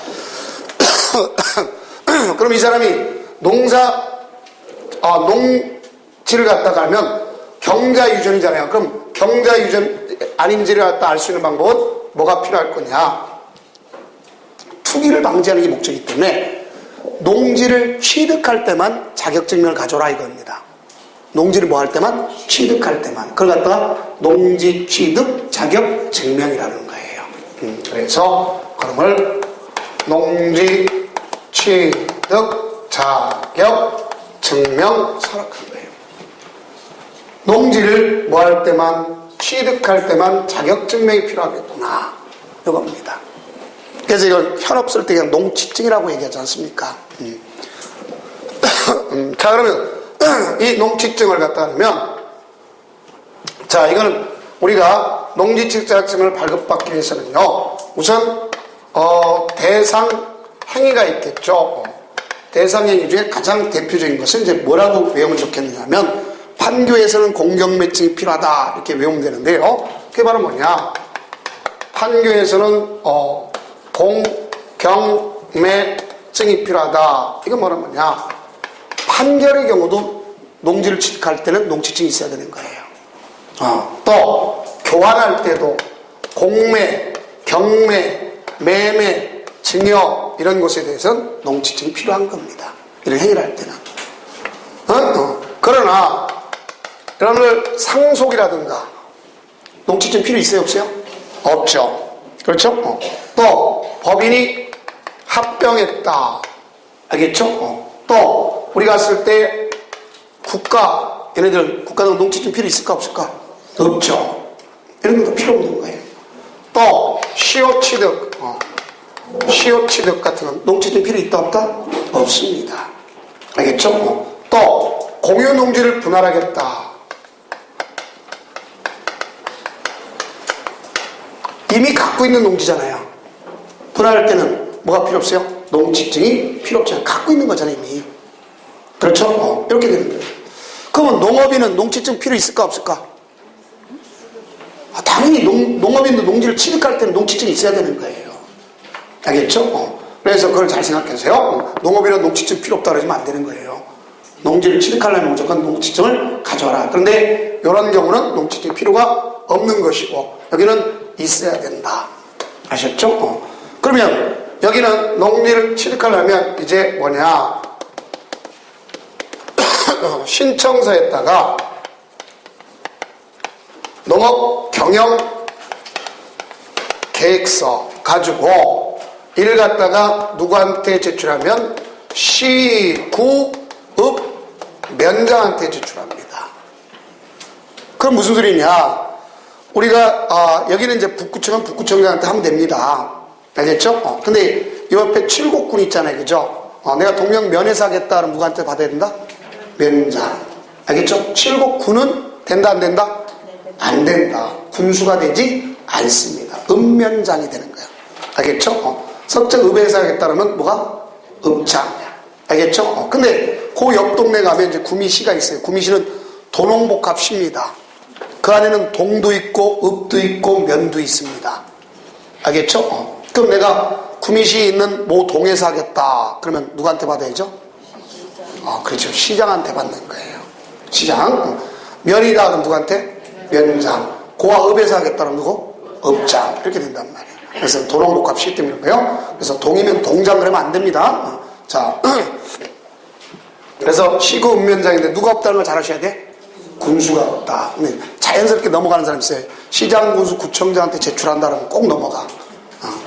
그럼 이 사람이 농지를 갖다가 하면 경자유전이잖아요. 그럼 경자유전 아닌지를 갖다 알 수 있는 방법은 뭐가 필요할 거냐? 투기를 방지하는 게 목적이기 때문에 농지를 취득할 때만 자격증명을 가져라 이겁니다. 농지를 뭐 할 때만? 취득할 때만. 그걸 갖다가 농지 취득 자격증명이라는 거예요. 그래서 그걸 농지 취득 자격증명서라고 하는 거예요. 농지를 뭐 할 때만? 취득할 때만 자격증명이 필요하겠구나 이겁니다. 그래서 이걸 현업 쓸 때 그냥 농취증이라고 얘기하지 않습니까? 자, 그러면 이 농취증을 갖다 하면, 자, 이거는 우리가 농지취득 자격증명을 발급받기 위해서는요, 우선 대상 행위가 있겠죠. 대상 행위 중에 가장 대표적인 것은 이제 뭐라고 외우면 좋겠느냐면, 판교에서는 공경매증이 필요하다 이렇게 외우면 되는데요. 그게 바로 뭐냐? 판교에서는 공경매증이 필요하다. 이건 뭐냐? 판결의 경우도 농지를 취득할 때는 농취증이 있어야 되는 거예요. 또 교환할 때도 공매, 경매, 매매, 증여 이런 것에 대해서는 농취증이 필요한 겁니다. 이런 행위를 할 때는. 그러나 여러분들 상속이라든가 농취증 필요 있어요? 없어요? 없죠. 그렇죠? 또 법인이 합병했다. 알겠죠? 또 우리가 갔을 때 얘네들 국가는 농취증 필요 있을까 없을까? 없죠. 이런 것도 필요 없는 거예요. 또 시효취득 같은 건 농취증 필요 있다 없다? 없습니다. 알겠죠? 또 공유농지를 분할하겠다. 이미 갖고 있는 농지잖아요. 분할할 때는 뭐가 필요 없어요? 농취증이 필요 없잖아요. 갖고 있는 거잖아요, 이미. 그렇죠? 이렇게 되는 거예요. 그러면 농업인은 농취증 필요 있을까, 없을까? 당연히 농업인도 농지를 취득할 때는 농취증이 있어야 되는 거예요. 알겠죠? 그래서 그걸 잘 생각하세요. 농업인은 농취증 필요 없다 그러시면 안 되는 거예요. 농지를 취득하려면 무조건 농취증을 가져와라. 그런데 이런 경우는 농취증 필요가 없는 것이고 여기는 있어야 된다. 아셨죠? 그러면 여기는 농지를 취득하려면 이제 뭐냐? 신청서에다가 농업 경영 계획서 가지고 이를 갖다가 누구한테 제출하면 시구읍 면장한테 제출합니다. 그럼 무슨 소리냐? 우리가 여기는 이제 북구청은 북구청장한테 하면 됩니다. 알겠죠? 근데 이 옆에 칠곡군 있잖아요, 그죠? 내가 동명 면에서 하겠다 그러면 누구한테 받아야 된다? 면장. 알겠죠? 칠곡군은 된다 안 된다? 안 된다. 군수가 되지 않습니다. 읍면장이 되는 거야. 알겠죠? 석적읍에서 하겠다 그러면 뭐가? 읍장. 알겠죠? 근데 그 옆 동네 가면 이제 구미시가 있어요. 구미시는 도농복합시입니다. 그 안에는 동도 있고 읍도 있고 면도 있습니다. 알겠죠? 그럼 내가 구미시에 있는 모 동에서 하겠다. 그러면 누구한테 받아야죠? 그렇죠. 시장한테 받는 거예요. 시장. 면이다 그럼 누구한테? 면장. 고아 읍에서 하겠다 그러면 누구? 읍장. 이렇게 된단 말이에요. 그래서 도농복합시 때문에 그래요. 그래서 동이면 동장 그러면 안 됩니다. 자, 그래서 시구 읍면장인데 누가 없다는 걸 잘 아셔야 돼? 군수가 없다. 자연스럽게 넘어가는 사람이 있어요. 시장, 군수, 구청장한테 제출한다 그러면 꼭 넘어가.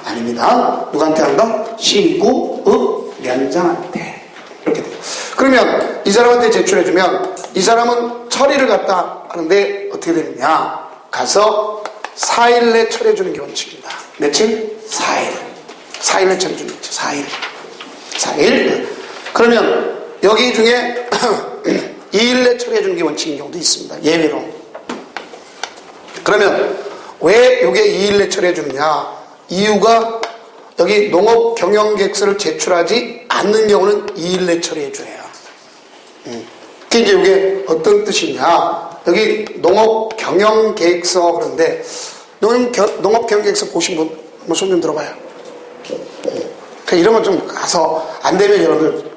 아닙니다. 누구한테 한다? 시구 읍면장한테. 이렇게 돼요. 그러면 이 사람한테 제출해주면 이 사람은 처리를 갖다 하는데 어떻게 되느냐? 가서 4일 내 처리해주는 게 원칙입니다. 며칠? 4일. 4일 내 처리해주는 거죠. 4일. 그러면 여기 중에 2일 내 처리해주는 게 원칙인 경우도 있습니다. 예외로. 그러면 왜 이게 2일 내 처리해주느냐? 이유가 여기 농업 경영계획서를 제출하지 않는 경우는 2일 내 처리해줘요. 그게 이제 이게 어떤 뜻이냐. 여기 농업경영계획서 그런데 농업경영계획서 보신 분 한번 손 좀 들어봐요. 이런 건 좀 가서 안 되면 여러분들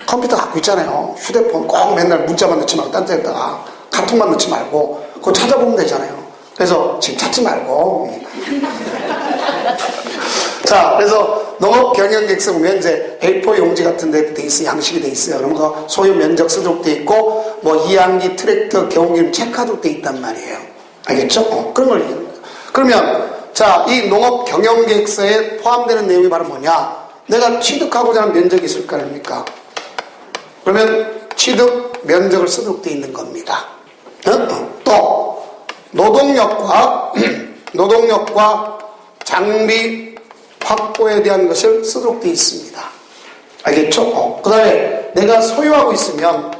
컴퓨터 갖고 있잖아요. 휴대폰 꼭 맨날 문자만 넣지 말고 딴 데다가 카톡만 넣지 말고 그거 찾아보면 되잖아요. 그래서 지금 찾지 말고 자, 그래서 농업경영계획서 보면 이제 A4 용지 같은 데 돼 있어요. 양식이 돼 있어요. 그러면 그 소유 면적 쓰도록 돼 있고 뭐 이항기, 트랙터, 경운기름 체크하도록 돼 있단 말이에요. 알겠죠? 그런 걸 얘기하는 거예요. 그러면 자, 이 농업경영계획서에 포함되는 내용이 바로 뭐냐? 내가 취득하고자 하는 면적이 있을 거 아닙니까? 그러면 취득 면적을 쓰도록 돼 있는 겁니다. 또 노동력과 장비 확보에 대한 것을 쓰도록 돼 있습니다. 알겠죠? 그 다음에 내가 소유하고 있으면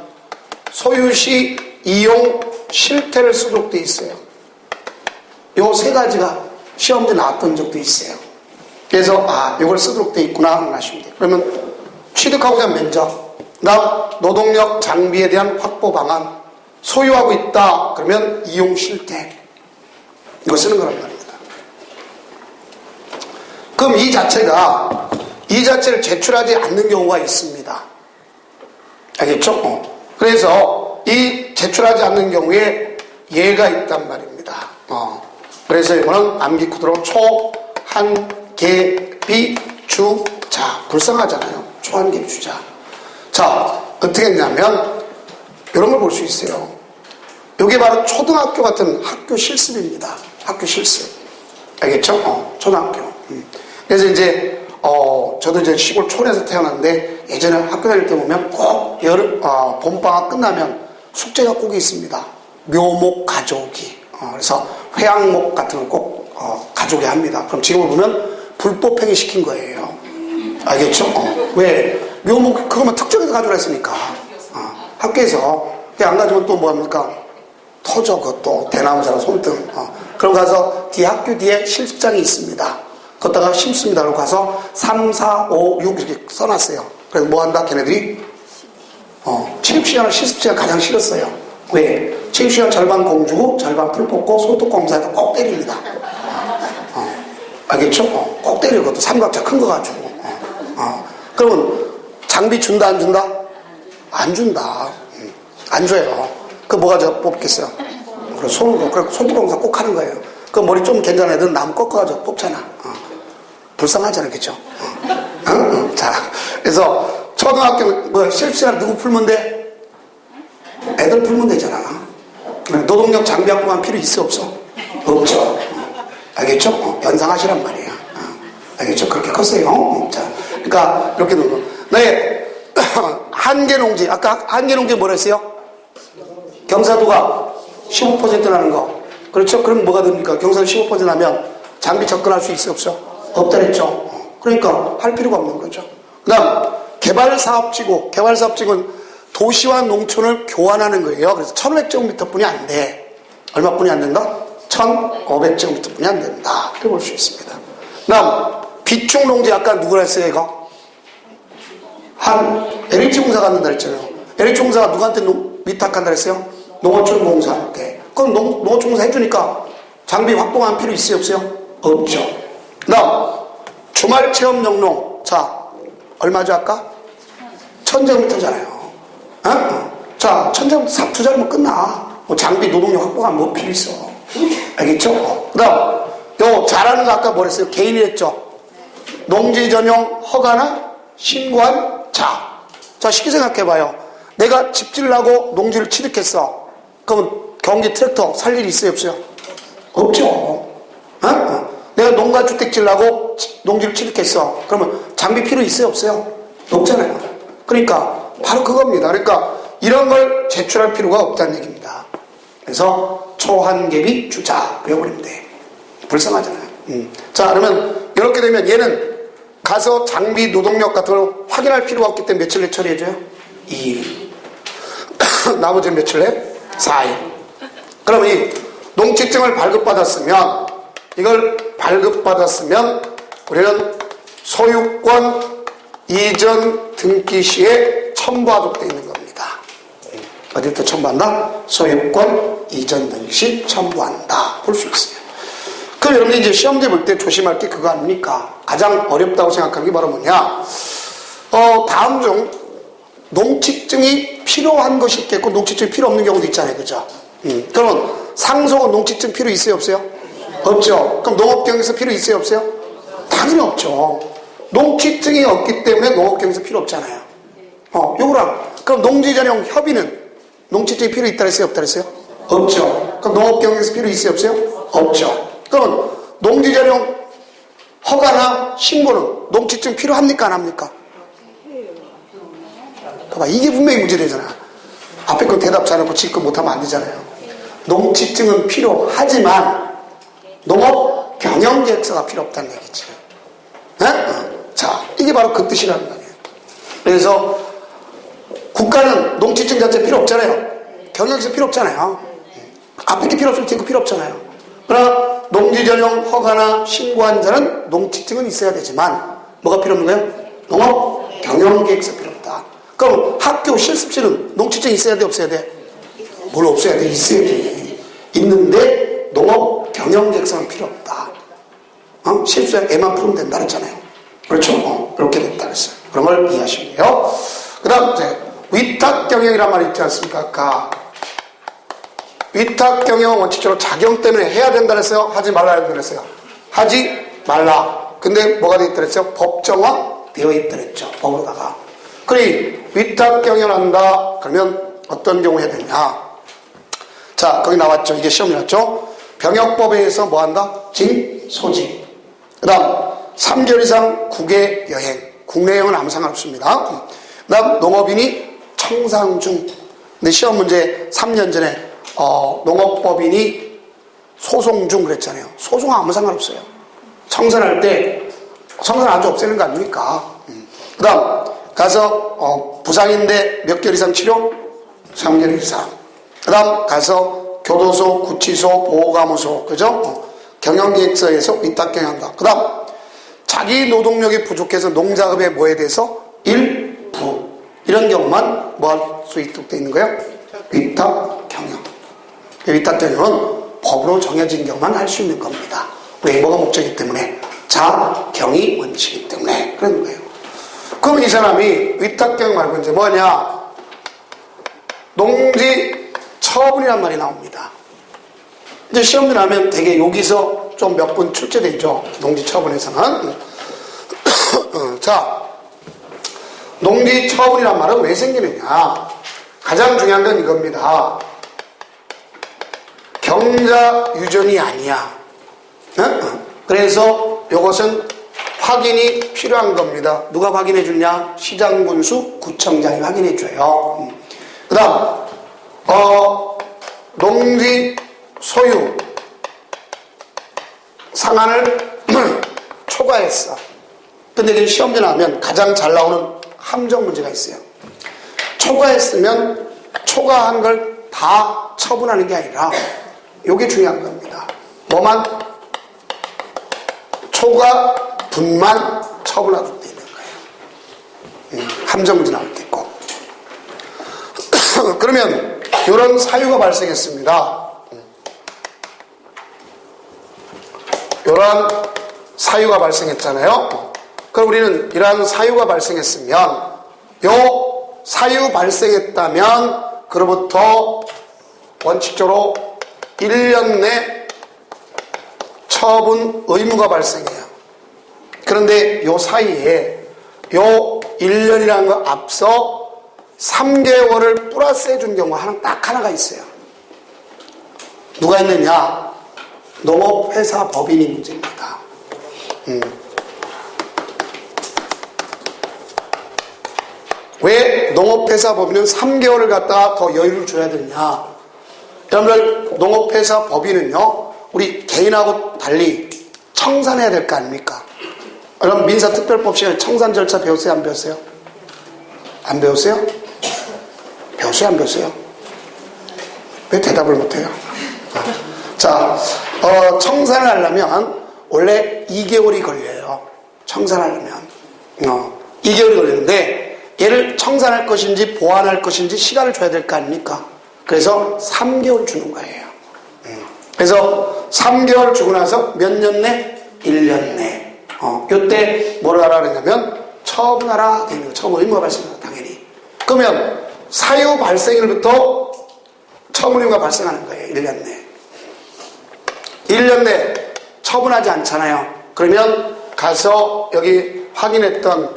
소유시 이용 실태를 쓰도록 돼 있어요. 요 세 가지가 시험지 나왔던 적도 있어요. 그래서 이걸 쓰도록 돼 있구나 하시면 돼요. 그러면 취득하고자 하는 면적, 그다음 노동력 장비에 대한 확보 방안, 소유하고 있다 그러면 이용 실태, 이거 쓰는 거란 말입니다. 그럼 이 자체를 제출하지 않는 경우가 있습니다. 알겠죠? 그래서 이 제출하지 않는 경우에 예가 있단 말입니다. 그래서 이거는 암기 코드로 초한계비주자, 불쌍하잖아요. 초한계비주자. 자, 어떻게 했냐면 이런 걸 볼 수 있어요. 이게 바로 초등학교 같은 학교 실습입니다. 학교 실습. 알겠죠? 초등학교. 그래서 이제 저도 이제 시골 촌에서 태어났는데 예전에 학교 다닐 때 보면 꼭 봄방학 끝나면 숙제가 꼭 있습니다. 묘목 가져오기. 그래서 회양목 같은 걸 꼭 가져오게 합니다. 그럼 지금을 보면 불법행위 시킨 거예요. 알겠죠? 왜? 묘목 그거만 특정해서 가져오라 했으니까. 학교에서 안 가져오면 또 뭐합니까? 터져 그것도 대나무자랑 손등. 그럼 가서 뒤에 학교 뒤에 실습장이 있습니다. 거기다가 심습니다. 그러고 가서 3, 4, 5, 6 이렇게 써놨어요. 그래서 뭐 한다? 걔네들이 체육시간을 실습시간 가장 싫었어요. 왜? 체육시간 절반 공주고 절반 풀 뽑고 손톱 검사에다 꼭 때립니다. 알겠죠? 꼭 때려. 그것도 삼각자 큰 거 가지고. 그러면 장비 준다 안 준다? 안 준다. 안 줘요. 그 뭐가 저 뽑겠어요? 그래 손톱 검사 꼭 하는 거예요. 그 머리 좀 괜찮은 애들은 나무 꺾어가지고 뽑잖아. 불쌍하잖아, 그죠? 자, 그래서 초등학교 뭐 실습시간 누구 풀면 돼? 애들 풀면 되잖아. 노동력 장비 확보만 필요 있어 없어? 없죠. 알겠죠? 연상하시란 말이에요. 알겠죠? 그렇게 컸어요. 자, 그러니까 이렇게 놓는 거. 네, 한계농지. 아까 한계농지 뭐라 했어요? 경사도가 15% 나는 거. 그렇죠? 그럼 뭐가 됩니까? 경사도 15% 나면 장비 접근할 수 있어 없어? 없다 그랬죠? 그러니까 할 필요가 없는 거죠. 그 다음 개발사업지구. 개발사업지구는 도시와 농촌을 교환하는 거예요. 그래서 1500제곱미터 뿐이 안 돼. 얼마뿐이 안 된다? 1500제곱미터 뿐이 안 된다. 이렇게 볼 수 있습니다. 그 다음 비축농지. 아까 누구라 했어요 이거? LH공사 갖는다 그랬잖아요. LH공사가 누구한테 위탁한다 그랬어요? 농어촌공사한테. 그럼 농어촌공사 해주니까 장비 확보한 필요 있어요 없어요? 없죠. 그 다음 주말 체험 영농. 자, 얼마죠 아까? 1000제곱미터잖아요. 자, 1000제곱미터 투자하면 끝나. 뭐 장비 노동력 확보가 뭐 필요 있어. 알겠죠? 그 다음 요 잘하는 거 아까 뭐랬어요? 개인이 했죠? 농지 전용 허가나 신고한 자. 자, 쉽게 생각해봐요. 내가 집 지으려고 농지를 취득했어. 그러면 경기 트랙터 살 일이 있어요 없어요? 없죠. 내가 농가주택 지으려고 농지를 취득했어. 그러면 장비 필요 있어요 없어요? 없잖아요. 그러니까 바로 그겁니다. 그러니까 이런 걸 제출할 필요가 없다는 얘기입니다. 그래서 초한계비 주자 외워버리면 돼. 불쌍하잖아요. 자, 그러면 이렇게 되면 얘는 가서 장비 노동력 같은 걸 확인할 필요가 없기 때문에 며칠 내 처리해줘요? 2일. 나머지 며칠 내? 4일. 그럼 이 농취증을 발급받았으면 우리는 소유권 이전 등기 시에 첨부하도록 되어 있는 겁니다. 어디부터 첨부한다? 소유권 이전 등시 첨부한다. 볼 수 있어요. 그럼 여러분들이 이제 시험지 볼 때 조심할 게 그거 아닙니까? 가장 어렵다고 생각하는 게 바로 뭐냐? 다음 중 농취증이 필요한 것이 있겠고 농취증이 필요 없는 경우도 있잖아요. 그죠? 그러면 상속은 농취증 필요 있어요? 없어요? 없죠. 그럼 농업경에서 필요 있어요? 없어요? 당연히 없죠. 농취증이 없기 때문에 농업경에서 필요 없잖아요. 요거랑 그럼 농지전용 협의는 농취증이 필요 있다 그랬어요? 없다 그랬어요? 없죠. 그럼 농업경에서 필요 있어요? 없어요? 없죠. 그러면 농지전용 허가나 신고는 농취증 필요합니까? 안 합니까? 봐봐, 이게 분명히 문제되잖아. 앞에 거 대답 잘하고 지금 못하면 안 되잖아요. 농취증은 필요하지만 농업 경영계획서가 필요 없다는 얘기지. 네? 자, 이게 바로 그 뜻이라는 거예요. 그래서 국가는 농취증 자체 필요 없잖아요. 경영계획서 필요 없잖아요. 앞에 게 필요 없을 테니까 필요 없잖아요. 그러나 농지전용 허가나 신고한 자는 농취증은 있어야 되지만 뭐가 필요 없는 거예요? 농업 경영계획서 필요 없다. 그럼 학교 실습실은 농취증 있어야 돼? 없어야 돼? 뭘 없어야 돼? 있어야 돼. 있는데 농업 경영계획서는 필요 없다. 실습실에 애만 풀면 된다 그랬잖아요. 그렇죠? 그렇게 됐다 그랬어요. 그런 걸 이해하시면 돼요. 그 다음 이제 위탁경영이란 말이 있지 않습니까? 아까 위탁경영은 원칙적으로 자경 때문에 해야 된다 그랬어요? 하지 말라 그랬어요? 하지 말라. 근데 뭐가 되어 있다 그랬어요? 법정화 되어 있다 그랬죠. 법으로다가. 그래 위탁경영을 한다. 그러면 어떤 경우 해야 되냐? 자, 거기 나왔죠. 이게 시험이 나왔죠. 병역법에 의해서 뭐 한다? 징소직. 그 다음 3개월 이상 국외 여행. 국내 여행은 아무 상관없습니다. 그 다음 농업인이 청산 중. 근데 시험 문제 3년 전에 농업법인이 소송 중 그랬잖아요. 소송 아무 상관없어요. 청산할 때 청산 아주 없애는 거 아닙니까? 그 다음 가서 부상인데 몇 개월 이상 치료? 3개월 이상. 그 다음 가서 교도소, 구치소, 보호감호소, 그죠? 경영계획서에서 위탁경영한다. 그 다음 자기 노동력이 부족해서 농작업에 뭐에 대해서 일부 이런 경우만 뭐 할 수 있도록 되어 있는 거예요? 위탁경영. 위탁경영은 법으로 정해진 경우만 할 수 있는 겁니다. 왜? 뭐가 목적이기 때문에 자경이 원칙이기 때문에 그런 거예요. 그럼 이 사람이 위탁경영 말고 이제 뭐냐? 농지 처분이란 말이 나옵니다. 이제 시험이 나면 되게 여기서 좀 몇 분 출제되죠. 농지 처분에서는. 자, 농지 처분이란 말은 왜 생기느냐? 가장 중요한 건 이겁니다. 경자 유전이 아니야. 그래서 이것은 확인이 필요한 겁니다. 누가 확인해 주냐? 시장군수 구청장이 확인해 줘요. 그 다음 농지 소유 상한을 초과했어. 근데 이게 시험지 나오면 가장 잘 나오는 함정 문제가 있어요. 초과했으면 초과한 걸 다 처분하는 게 아니라 이게 중요한 겁니다. 뭐만? 초과 분만 처분하도록 되어 있는 거예요. 함정 문제 나올 때 있고. 그러면 이런 사유가 발생했습니다. 이러한 사유가 발생했잖아요. 그럼 우리는 이러한 사유가 발생했으면 요 사유 발생했다면 그로부터 원칙적으로 1년 내 처분 의무가 발생해요. 그런데 요 사이에 요 1년이라는 거 앞서 3개월을 플러스 해준 경우가 딱 하나가 있어요. 누가 있느냐? 농업회사 법인이 문제입니다. 왜 농업회사 법인은 3개월을 갖다가 더 여유를 줘야 되느냐? 여러분들 농업회사 법인은요 우리 개인하고 달리 청산해야 될 거 아닙니까? 여러분 민사특별법 시간에 청산 절차 배웠어요? 안 배웠어요? 안 배웠어요? 배웠어요? 안 배웠어요? 왜 대답을 못해요? 자, 청산을 하려면 원래 2개월이 걸려요. 청산하려면 2개월이 걸리는데 얘를 청산할 것인지 보완할 것인지 시간을 줘야 될 거 아닙니까? 그래서 3개월 주는 거예요. 그래서 3개월 주고 나서 몇 년 내? 1년 내. 요때 뭘 하라 그러냐면 처분하라 되는 거예요. 처분 의무가 발생한다, 당연히. 그러면 사유 발생일부터 처분 의무가 발생하는 거예요. 1년 내. 1년 내 처분하지 않잖아요. 그러면 가서 여기 확인했던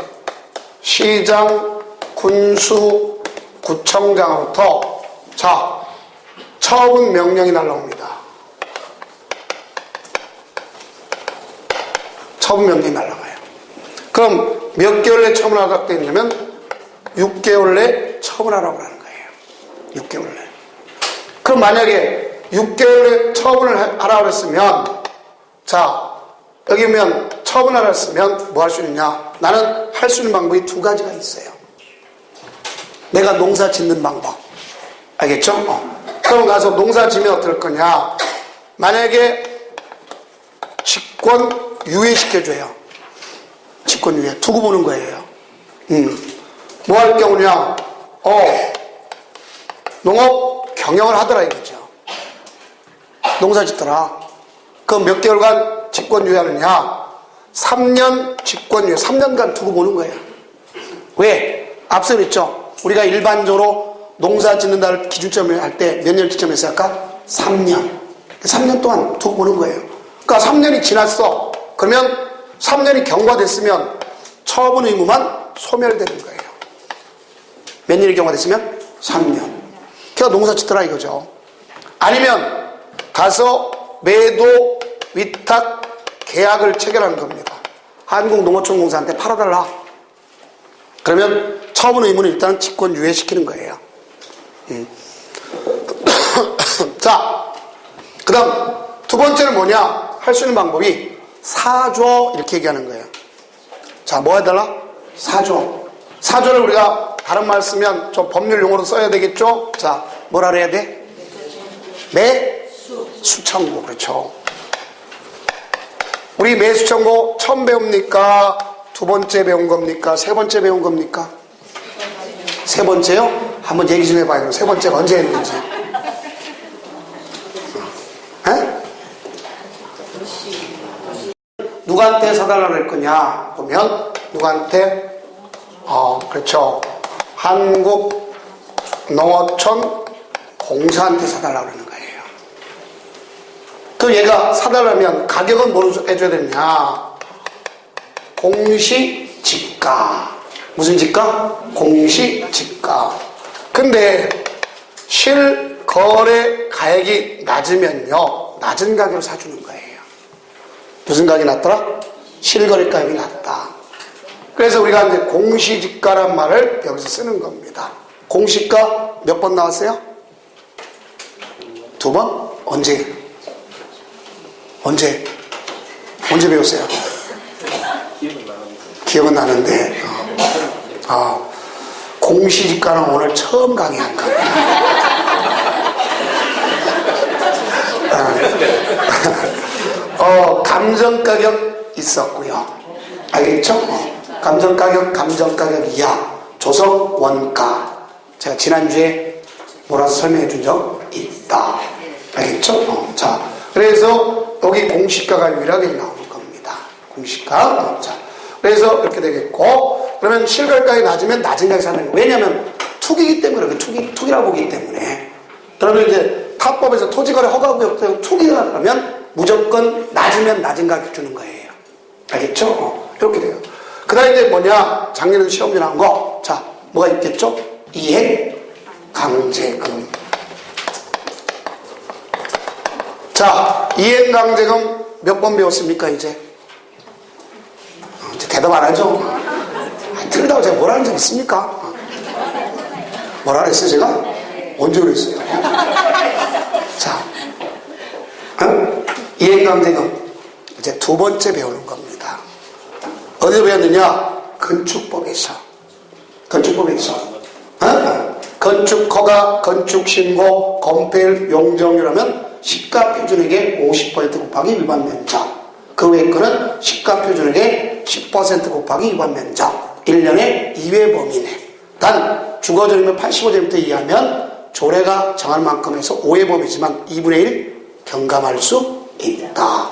시장, 군수, 구청장으로부터 자, 처분 명령이 날라옵니다. 처분 명령이 날라가요. 그럼 몇 개월 내 처분하라고 되어 있냐면 6개월 내 처분하라고 하는 거예요. 6개월 내. 그럼 만약에 6개월 내 처분을 하라고 했으면 자, 여기 보면 처분하라고 했으면 뭐 할 수 있느냐? 나는 할 수 있는 방법이 두 가지가 있어요. 내가 농사 짓는 방법. 알겠죠? 그럼 가서 농사 지면 어떨 거냐? 만약에 직권 유예시켜줘요. 직권 유예. 두고 보는 거예요. 뭐 할 경우냐? 농업 경영을 하더라 이거죠. 농사 짓더라. 그럼 몇 개월간 직권 유예하느냐? 3년 직권 유예. 3년간 두고 보는 거예요. 왜? 앞서 그랬죠? 우리가 일반적으로 농사 짓는 날 기준점을 할 때 몇 년 기점에서 할까? 3년. 3년 동안 두고 보는 거예요. 그러니까 3년이 지났어. 그러면 3년이 경과됐으면 처분 의무만 소멸되는 거예요. 몇 년이 경과됐으면? 3년. 그러니까 농사 짓더라 이거죠. 아니면 가서 매도, 위탁, 계약을 체결하는 겁니다. 한국농어촌공사한테 팔아달라. 그러면 처분 의무는 일단 직권 유예시키는 거예요. 자, 그 다음 두 번째는 뭐냐? 할 수 있는 방법이 사조 이렇게 얘기하는 거예요. 자, 뭐 해달라? 사조. 사조를 우리가 다른 말 쓰면 좀 법률 용어로 써야 되겠죠? 자, 뭐라 그래야 돼? 매수청구. 그렇죠. 우리 매수청구 처음 배웁니까? 두 번째 배운 겁니까? 세 번째 배운 겁니까? 세 번째요? 한번 얘기 좀 해봐요. 세 번째가 언제 했는지. 에? 누구한테 사달라고 할 거냐? 보면 누구한테? 그렇죠. 한국농어촌 공사한테 사달라고 그러는 거예요. 그럼 얘가 사달라면 가격은 뭐로 해줘야 되냐? 공시지가. 무슨 지가? 공시지가. 근데 실거래 가액이 낮으면요, 낮은 가격으로 사주는 거예요. 무슨 가격이 낮더라? 실거래 가격이 낮다. 그래서 우리가 이제 공시지가란 말을 여기서 쓰는 겁니다. 공시가 몇 번 나왔어요? 2번? 언제? 언제 배웠어요? 기억은 나는데, 공시지가는 오늘 처음 강의한 겁니다. 감정가격 있었고요. 알겠죠? 감정가격 이하, 조석 원가. 제가 지난주에 몰아서 설명해 준 적 있다. 알겠죠? 자, 그래서 여기 공시가가 유일하게 나오는 겁니다. 공시가. 자, 그래서 이렇게 되겠고, 그러면 실거래가격이 낮으면 낮은 가격에 사는 거예요. 왜냐하면 투기이기 때문에, 투기라고 보기 때문에. 그러면 이제 타법에서 토지거래 허가구역 투기가 나면 무조건 낮으면 낮은 가격 주는 거예요. 알겠죠? 이렇게 돼요. 그 다음에 이제 뭐냐? 작년에 시험지 나온 거. 자, 뭐가 있겠죠? 이행강제금. 자, 이행강제금 몇 번 배웠습니까, 이제? 이제 대답 안 하죠? 틀리다고 제가 뭐라 한 적 있습니까? 뭐라 그랬어요, 제가? 언제 그랬어요? 자, 이행강제금. 이제 두 번째 배우는 겁니다. 어디서 배웠느냐? 건축법에서. 건축허가, 건축신고, 건폐율, 용적률하면 시가표준액의 50% 곱하기 위반 면적. 그 외의 거는 시가표준액의 10% 곱하기 위반 면적. 1년의 2회 범위 내. 단 주거점이면 85제곱미터 이하면 조례가 정할 만큼 해서 5의 범위지만 2분의 1 경감할 수 있다.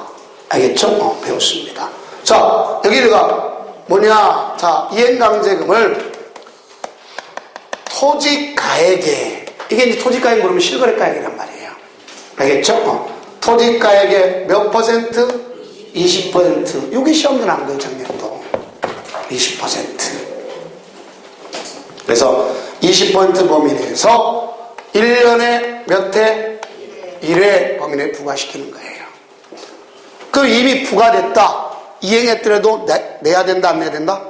알겠죠? 배웠습니다. 자, 여기가 뭐냐? 자, 이행강제금을 토지가액에, 이게 이제 토지가액 물으면 실거래가액이란 말이에요. 알겠죠? 토지가액의 몇 퍼센트? 20%. 이게 시험도 난 거예요, 작년도. 20%. 그래서 20% 범위 내에서 1년에 몇 회? 1회 범위 내에 부과시키는 거예요. 그럼 이미 부과됐다. 이행했더라도 내야 된다, 안 내야 된다?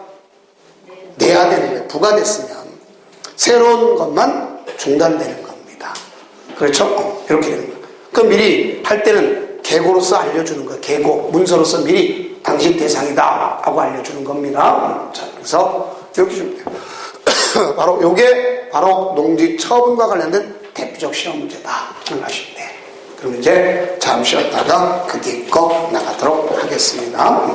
내야 되는 거예요. 부과됐으면. 새로운 것만 중단되는 겁니다. 그렇죠? 이렇게 되는 거예요. 그럼 미리 할 때는 계고로서 알려주는 거예요. 계고, 문서로서 미리 당신 대상이다 하고 알려주는 겁니다. 자, 그래서 이렇게 주면 돼요. 바로 요게 바로 농지 처분과 관련된 대표적 시험 문제다 생각하시면 돼요. 그럼 이제 잠시 쉬었다가 그 뒤에 거 나가도록 하겠습니다.